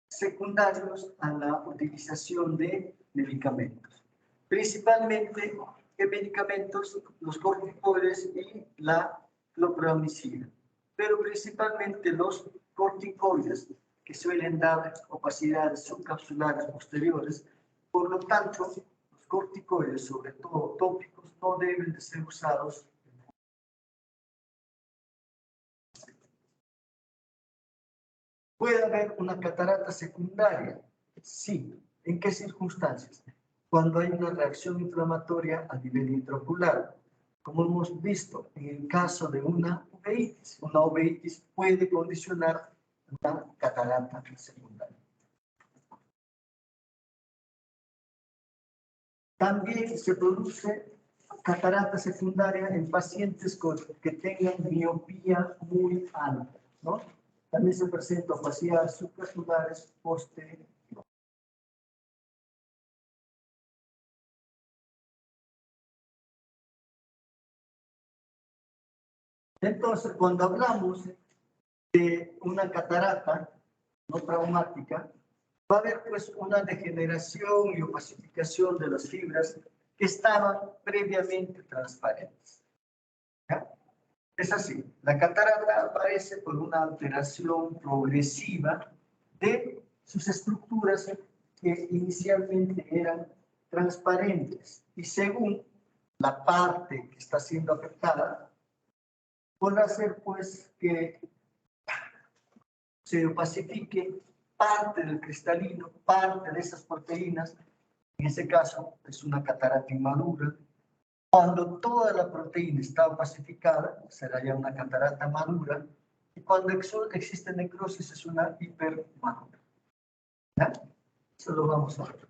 secundarios a la utilización de medicamentos. Principalmente en medicamentos, los corticoides y la clopramicina, pero principalmente los corticoides que suelen dar opacidades subcapsulares posteriores. Por lo tanto, los corticoides, sobre todo tópicos, no deben de ser usados. ¿Puede haber una catarata secundaria? Sí. ¿En qué circunstancias? Cuando hay una reacción inflamatoria a nivel intraocular. Como hemos visto en el caso de una uveitis puede condicionar una catarata secundaria. También se produce catarata secundaria en pacientes que tengan miopía muy alta, ¿no? También se presenta opacidades subcapsulares posteriores. Entonces, cuando hablamos de una catarata no traumática, va a haber pues una degeneración y opacificación de las fibras que estaban previamente transparentes. ¿Ya? Es así, la catarata aparece por una alteración progresiva de sus estructuras que inicialmente eran transparentes y según la parte que está siendo afectada, podrá ser pues que se opacifique parte del cristalino, parte de esas proteínas. En ese caso es una catarata inmadura. Cuando toda la proteína está opacificada, será ya una catarata madura. Y cuando existe necrosis es una hipermadura. ¿Ya? Eso lo vamos a ver.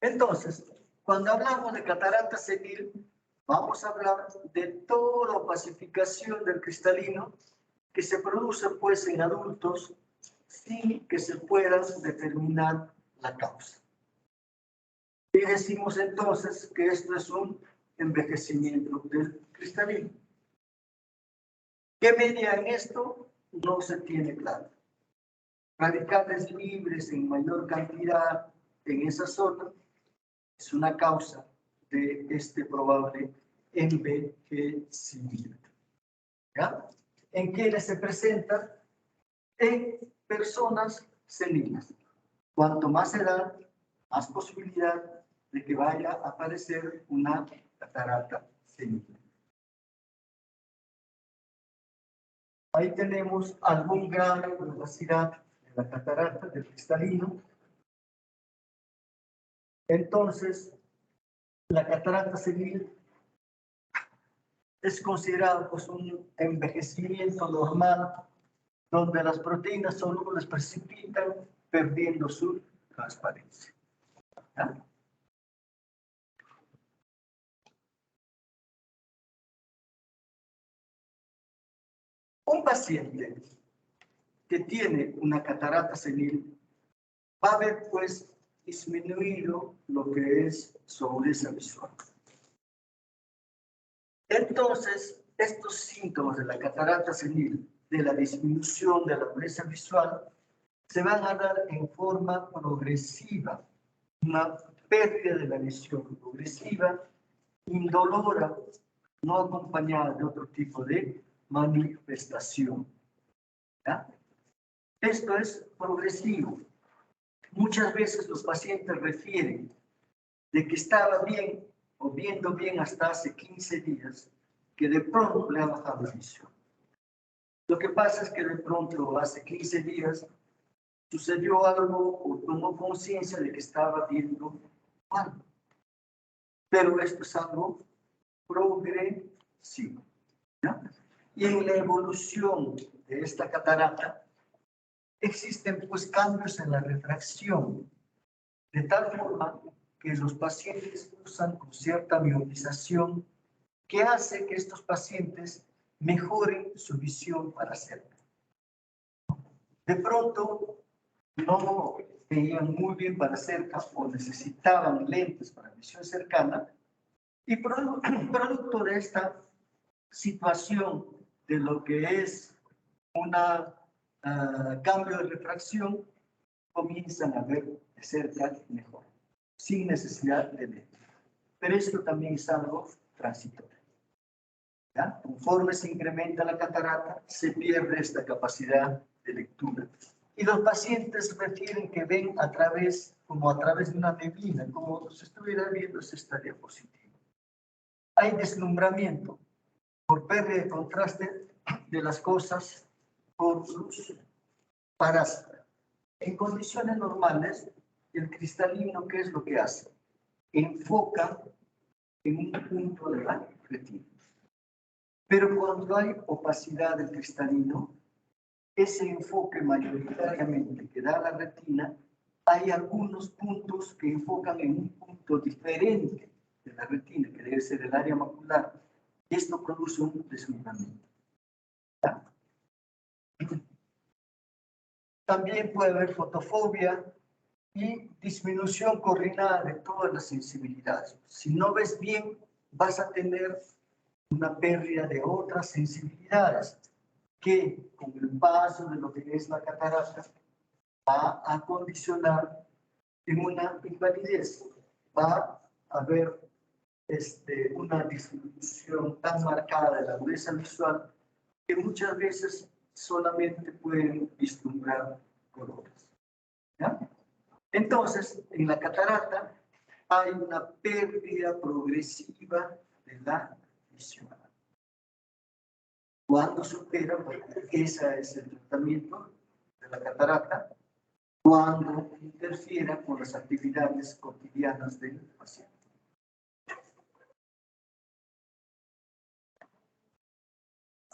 Entonces, cuando hablamos de catarata senil, vamos a hablar de toda opacificación del cristalino que se produce pues en adultos sin que se pueda determinar la causa. Y decimos entonces que esto es un envejecimiento del cristalino. ¿Qué medida en esto? No se tiene claro. Radicales libres en mayor cantidad en esa zona es una causa de este probable envejecimiento. ¿Ya? ¿En quiénes se presenta? En personas seniles. Cuanto más edad, más posibilidad de que vaya a aparecer una catarata senil. Ahí tenemos algún grado de opacidad de la catarata del cristalino. Entonces, la catarata senil es considerado pues, un envejecimiento normal donde las proteínas solubles precipitan perdiendo su transparencia. ¿Ya? Un paciente que tiene una catarata senil va a ver pues disminuido lo que es su agudeza visual. Entonces, estos síntomas de la catarata senil, de la disminución de la agudeza visual, se van a dar en forma progresiva, una pérdida de la visión progresiva, indolora, no acompañada de otro tipo de manifestación. ¿Ya? Esto es progresivo. Muchas veces los pacientes refieren de que estaba bien o viendo bien hasta hace 15 días, que de pronto le ha bajado la visión. Lo que pasa es que de pronto hace 15 días sucedió algo o tomó conciencia de que estaba viendo mal. Pero esto es algo progresivo. ¿Ya? Y en la evolución de esta catarata existen pues cambios en la refracción, de tal forma que los pacientes usan con cierta miopización que hace que estos pacientes mejoren su visión para cerca. De pronto no veían muy bien para cerca o necesitaban lentes para visión cercana y producto de esta situación de lo que es un cambio de refracción, comienzan a ver de cerca mejor, sin necesidad de lentes. Pero esto también es algo transitorio. ¿Ya? Conforme se incrementa la catarata, se pierde esta capacidad de lectura. Y los pacientes refieren que ven a través, como a través de una neblina, como si estuviera viendo esta diapositiva. Hay deslumbramiento por pérdida de contraste de las cosas por luz parásita. En condiciones normales, el cristalino, ¿qué es lo que hace? Enfoca en un punto de la retina. Pero cuando hay opacidad del cristalino, ese enfoque mayoritariamente que da la retina, hay algunos puntos que enfocan en un punto diferente de la retina, que debe ser el área macular, y esto produce un deslumbramiento. ¿Ya? También puede haber fotofobia y disminución coordinada de todas las sensibilidades. Si no ves bien, vas a tener una pérdida de otras sensibilidades que con el paso de lo que es la catarata va a condicionar en una invalidez. Va a haber una distribución tan marcada de la dureza visual que muchas veces solamente pueden vislumbrar colores. ¿Ya? Entonces, en la catarata hay una pérdida progresiva de la visión. Cuando supera, porque ese es el tratamiento de la catarata, cuando interfiera con las actividades cotidianas del paciente.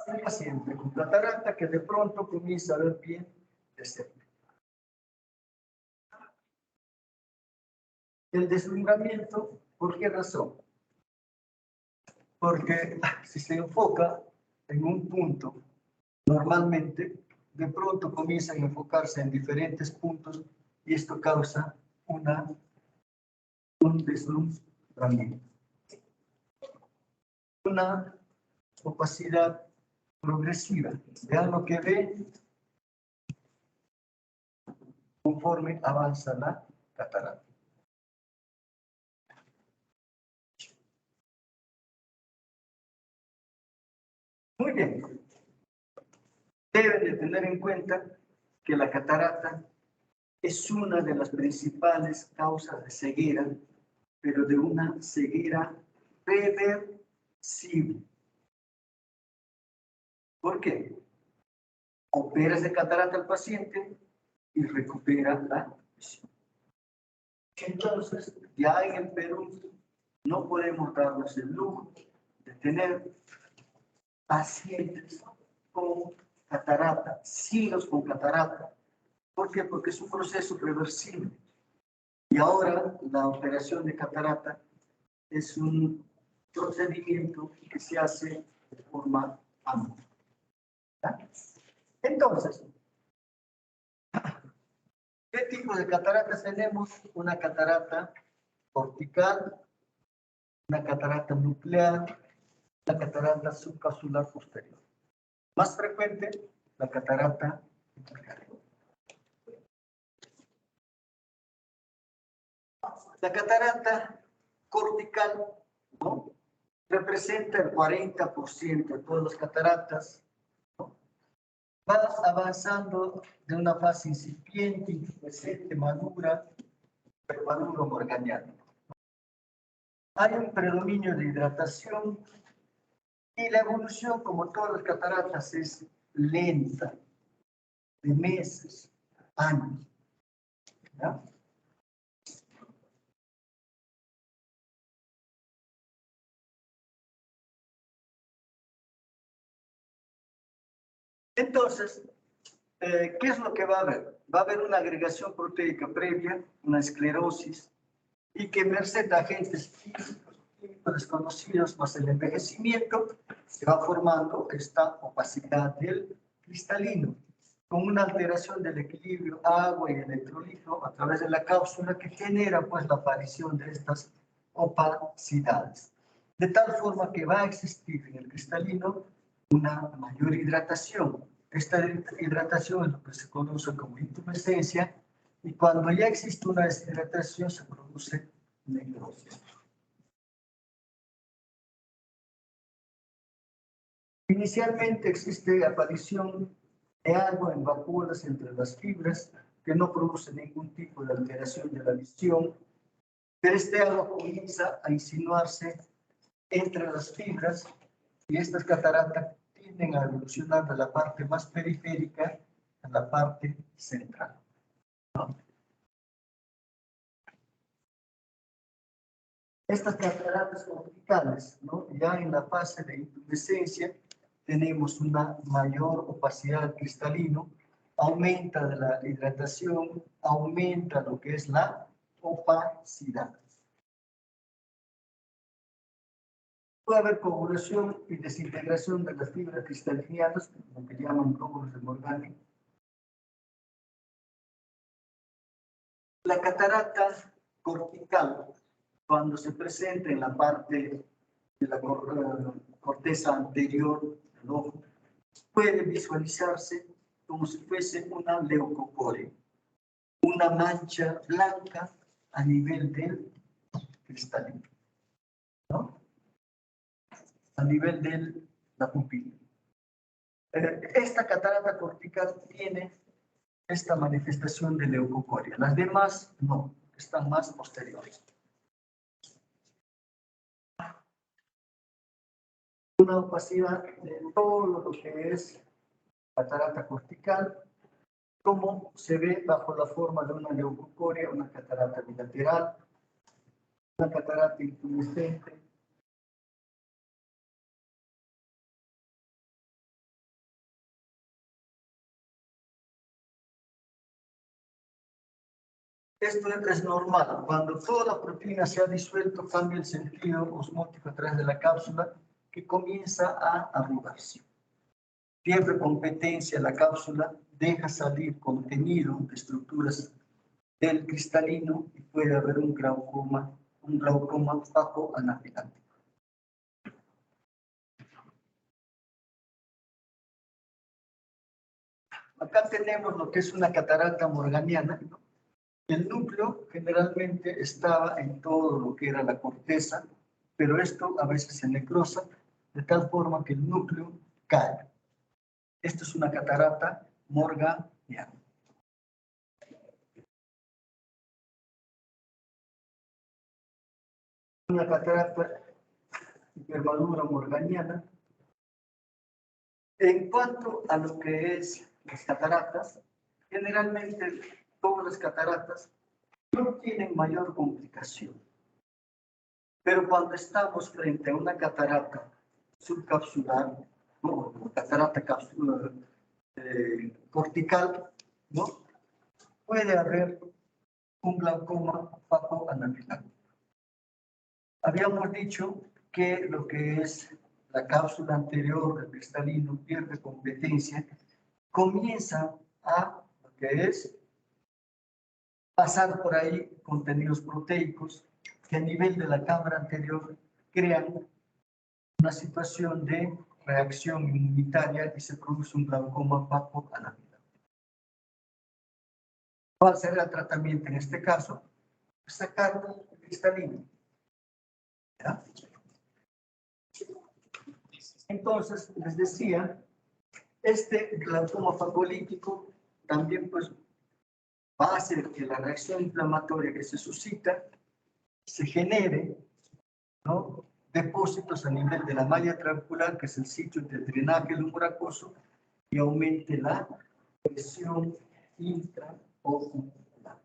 El paciente con catarata que de pronto comienza a ver bien de cerca. El deslumbramiento, ¿por qué razón? Porque si se enfoca en un punto, normalmente, de pronto comienzan a enfocarse en diferentes puntos y esto causa un deslumbramiento. Una opacidad progresiva. Vean lo que ve conforme avanza la catarata. Muy bien. Deben de tener en cuenta que la catarata es una de las principales causas de ceguera, pero de una ceguera reversible. ¿Por qué? Operas de catarata al paciente y recupera la visión. Entonces, ya en el Perú no podemos darnos el lujo de tener pacientes con catarata, siglos con catarata. ¿Por qué? Porque es un proceso reversible. Y ahora la operación de catarata es un procedimiento que se hace de forma amplia. Entonces, ¿qué tipo de cataratas tenemos? Una catarata cortical, una catarata nuclear, la catarata subcapsular posterior. Más frecuente, la catarata nuclear. La catarata cortical, ¿no?, representa el 40% de todas las cataratas, ¿no? Va avanzando de una fase incipiente, inpubescente, madura, premaduro, morganiano. Hay un predominio de hidratación y la evolución, como todas las cataratas, es lenta, de meses, años. ¿Ya? Entonces, ¿qué es lo que va a haber? Va a haber una agregación proteica previa, una esclerosis, y que merced a agentes químicos desconocidos más el envejecimiento, se va formando esta opacidad del cristalino, con una alteración del equilibrio agua y electrolito a través de la cápsula que genera pues la aparición de estas opacidades. De tal forma que va a existir en el cristalino una mayor hidratación. Esta hidratación es lo que se conoce como intumescencia, y cuando ya existe una deshidratación se produce necrosis. Inicialmente existe aparición de agua en vacuolas entre las fibras que no produce ningún tipo de alteración de la visión, pero este agua comienza a insinuarse entre las fibras y estas cataratas tienden a evolucionar de la parte más periférica a la parte central, ¿no? Estas cataratas corticales, ¿no?, ya en la fase de intumescencia, tenemos una mayor opacidad del cristalino, aumenta de la hidratación, aumenta lo que es la opacidad. Puede haber coagulación y desintegración de las fibras cristalinianas, lo que llaman glóbulos de Morgani. La catarata cortical, cuando se presenta en la parte de la corteza anterior del ojo, puede visualizarse como si fuese una leucocoria, una mancha blanca a nivel del cristalino, ¿no? A nivel de la pupila. Esta catarata cortical tiene esta manifestación de leucocoria. Las demás no, están más posteriores. Una opacidad de todo lo que es catarata cortical, como se ve bajo la forma de una leucocoria, una catarata bilateral, una catarata intumescente. Esto es normal. Cuando toda la proteína se ha disuelto, cambia el sentido osmótico a través de la cápsula, que comienza a arrugarse. Pierde competencia la cápsula, deja salir contenido de estructuras del cristalino y puede haber un glaucoma opaco anafiláctico. Acá tenemos lo que es una catarata morganiana. El núcleo generalmente estaba en todo lo que era la corteza, pero esto a veces se necrosa de tal forma que el núcleo cae. Esto es una catarata morganiana. Una catarata hipermadura morganiana. En cuanto a lo que es las cataratas, generalmente todas las cataratas no tienen mayor complicación. Pero cuando estamos frente a una catarata subcapsular, ¿no? Catarata cortical, ¿no? Puede haber un glaucoma opaco anafiláctico. Habíamos dicho que lo que es la cápsula anterior del cristalino pierde competencia, comienza a lo que es pasar por ahí contenidos proteicos que a nivel de la cámara anterior crean una situación de reacción inmunitaria y se produce un glaucoma opaco anafiláctico. ¿Cuál será el tratamiento en este caso? Sacar el cristalino. ¿Ya? Entonces, les decía, este glaucoma fagolítico también pues va a hacer que la reacción inflamatoria que se suscita se genere, ¿no? Depósitos a nivel de la malla trabecular, que es el sitio de drenaje lumbracoso, y aumente la presión intraocular.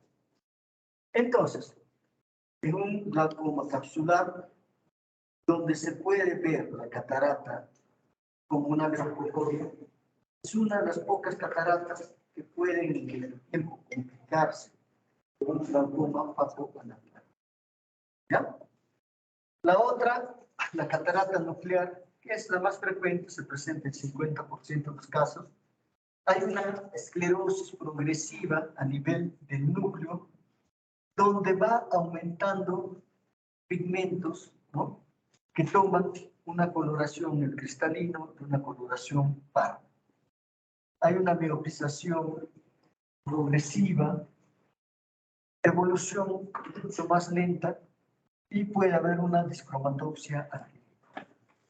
Entonces, en un glaucoma capsular, donde se puede ver la catarata como una leucocoria, es una de las pocas cataratas que pueden en el tiempo complicarse con un glaucoma opaco anafiláctico. ¿Ya? La otra, la catarata nuclear, que es la más frecuente, se presenta en 50% de los casos. Hay una esclerosis progresiva a nivel del núcleo, donde va aumentando pigmentos, ¿no? Que toman una coloración, el cristalino, de una coloración parda. Hay una miopización progresiva, evolución mucho más lenta, y puede haber una discromatopsia activa.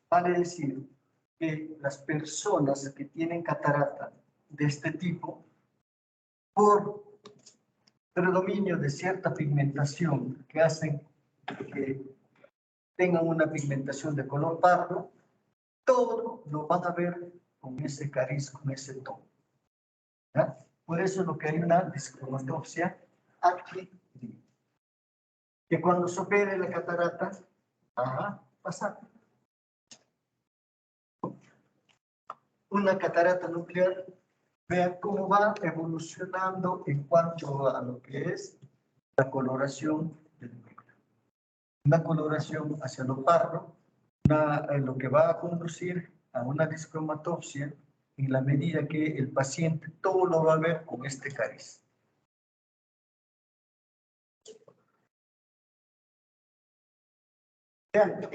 Vale decir que las personas que tienen catarata de este tipo, por predominio de cierta pigmentación que hacen que tengan una pigmentación de color pardo, todo lo van a ver con ese cariz, con ese tono. ¿Ya? Por eso es lo que hay una discromatopsia activa. Que cuando se opere la catarata, pasa. Una catarata nuclear, vean cómo va evolucionando en cuanto a lo que es la coloración del núcleo. Una coloración hacia lo pardo, lo que va a conducir a una discromatopsia en la medida que el paciente todo lo va a ver con este cariz. Vean,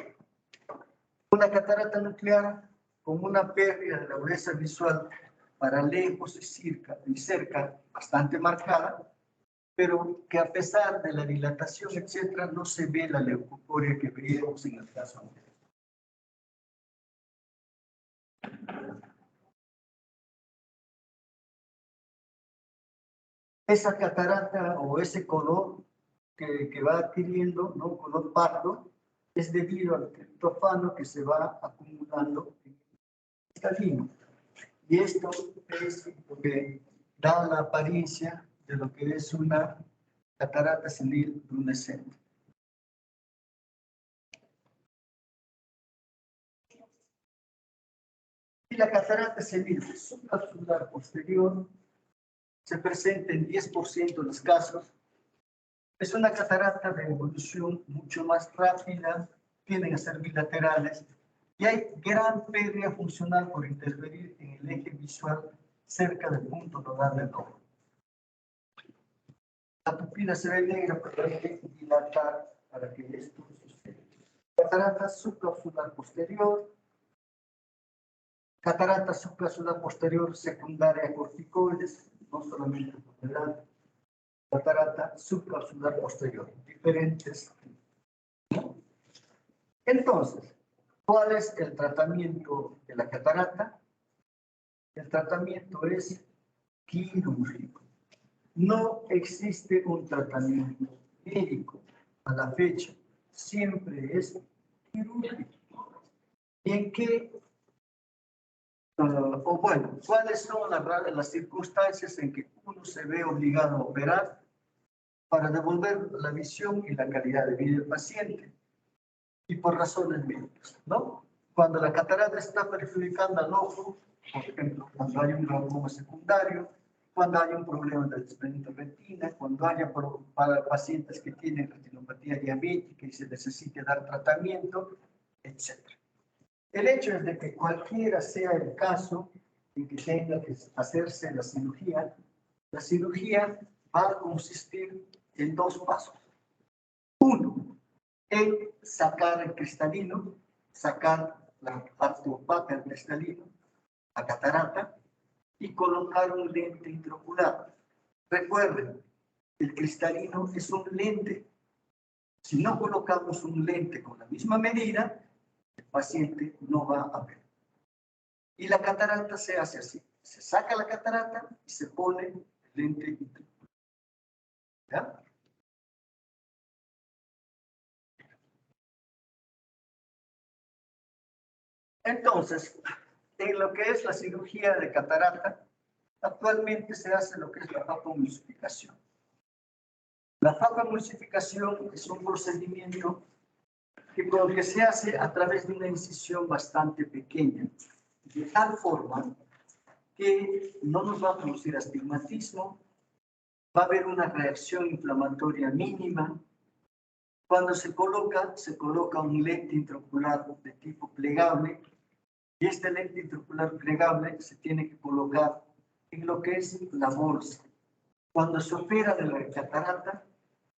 una catarata nuclear con una pérdida de la agudeza visual para lejos y cerca bastante marcada, pero que a pesar de la dilatación, etcétera, no se ve la leucocoria que veíamos en el caso anterior. Esa catarata o ese color que va adquiriendo, ¿no? Color pardo, es debido al triptófano que se va acumulando en el cristalino. Y esto es lo que da la apariencia de lo que es una catarata senil lunescente. Y la catarata senil subcapsular posterior se presenta en 10% de los casos. Es una catarata de evolución mucho más rápida, tienden a ser bilaterales y hay gran pérdida funcional por interferir en el eje visual cerca del punto nodal del ojo. La pupila se ve negra, pero hay que dilatar para que esto suceda. Catarata subcapsular posterior. Catarata subcapsular posterior secundaria a corticoides, no solamente lateral. Catarata subcapsular posterior, diferentes. ¿No? Entonces, ¿cuál es el tratamiento de la catarata? El tratamiento es quirúrgico. No existe un tratamiento médico a la fecha, siempre es quirúrgico. ¿Y en qué? O bueno, ¿cuáles son las circunstancias en que uno se ve obligado a operar para devolver la visión y la calidad de vida del paciente? Y por razones médicas, ¿no? Cuando la catarata está perjudicando al ojo, por ejemplo, cuando hay un glaucoma secundario, cuando hay un problema de desprendimiento de retina, cuando haya para pacientes que tienen retinopatía diabética y se necesite dar tratamiento, etc. El hecho es de que cualquiera sea el caso en que tenga que hacerse la cirugía va a consistir en dos pasos. Uno, en sacar el cristalino, sacar la parte opaca del cristalino, la catarata, y colocar un lente intraocular. Recuerden, el cristalino es un lente. Si no colocamos un lente con la misma medida, el paciente no va a ver. Y la catarata se hace así. Se saca la catarata y se pone el lente intraocular. ¿Ya? Entonces, en lo que es la cirugía de catarata, actualmente se hace lo que es la fotoemulsificación. La fotoemulsificación es un procedimiento que se hace a través de una incisión bastante pequeña, de tal forma que no nos va a producir astigmatismo, va a haber una reacción inflamatoria mínima. Cuando se coloca un lente intraocular de tipo plegable, y este lente intraocular plegable se tiene que colocar en lo que es la bolsa. Cuando se opera de la catarata,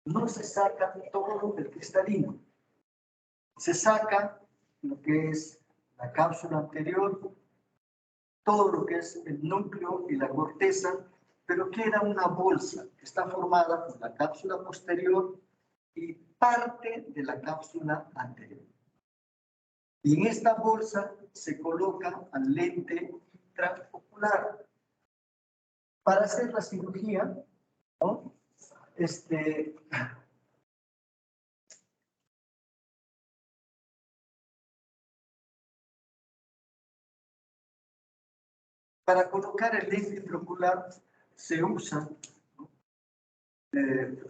no se saca todo el cristalino. Se saca lo que es la cápsula anterior, todo lo que es el núcleo y la corteza, pero queda una bolsa que está formada por la cápsula posterior y parte de la cápsula anterior. Y en esta bolsa se coloca al lente intraocular. Para hacer la cirugía, ¿no? Para colocar el lente intraocular se usan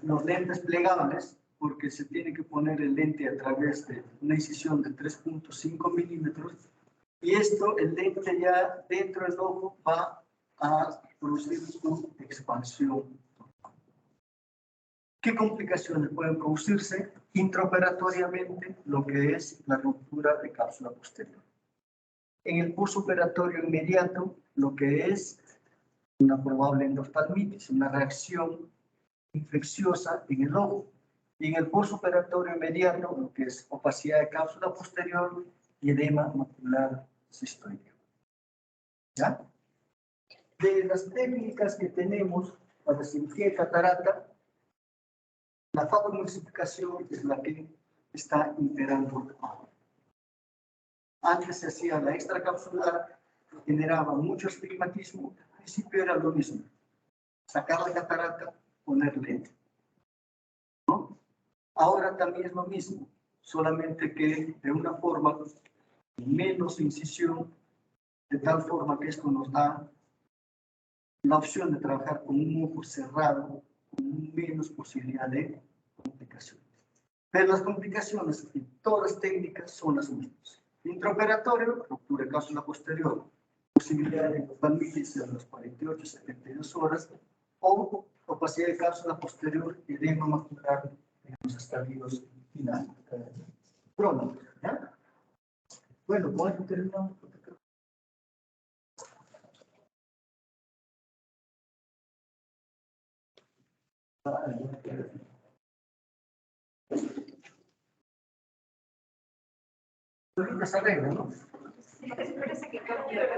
los lentes plegables, porque se tiene que poner el lente a través de una incisión de 3.5 milímetros, y esto, el lente ya dentro del ojo va a producir su expansión. ¿Qué complicaciones pueden producirse? Intraoperatoriamente, lo que es la ruptura de cápsula posterior. En el postoperatorio inmediato, lo que es una probable endoftalmitis, una reacción infecciosa en el ojo. Y en el postoperatorio inmediato, lo que es opacidad de cápsula posterior y edema macular cistoideo. ¿Ya? De las técnicas que tenemos para cirugía de catarata, La fagomulsificación es la que está imperando ahora. Antes se hacía la extracapsular, generaba mucho astigmatismo, al principio era lo mismo. Sacar la catarata, poner lente. ¿No? Ahora también es lo mismo, solamente que de una forma menos incisión, de tal forma que esto nos da la opción de trabajar con un ojo cerrado, con menos posibilidad de complicaciones. Pero las complicaciones en todas las técnicas son las mismas. Intraoperatorio, ruptura de cápsula posterior, posibilidad de palmitis a las 48 72 horas, o opacidad de cápsula posterior, edema macular en los estadios finales. Crónicos, ¿ya? Bueno, con esto terminamos. Ahorita se arregla, ¿no? Parece que cambia.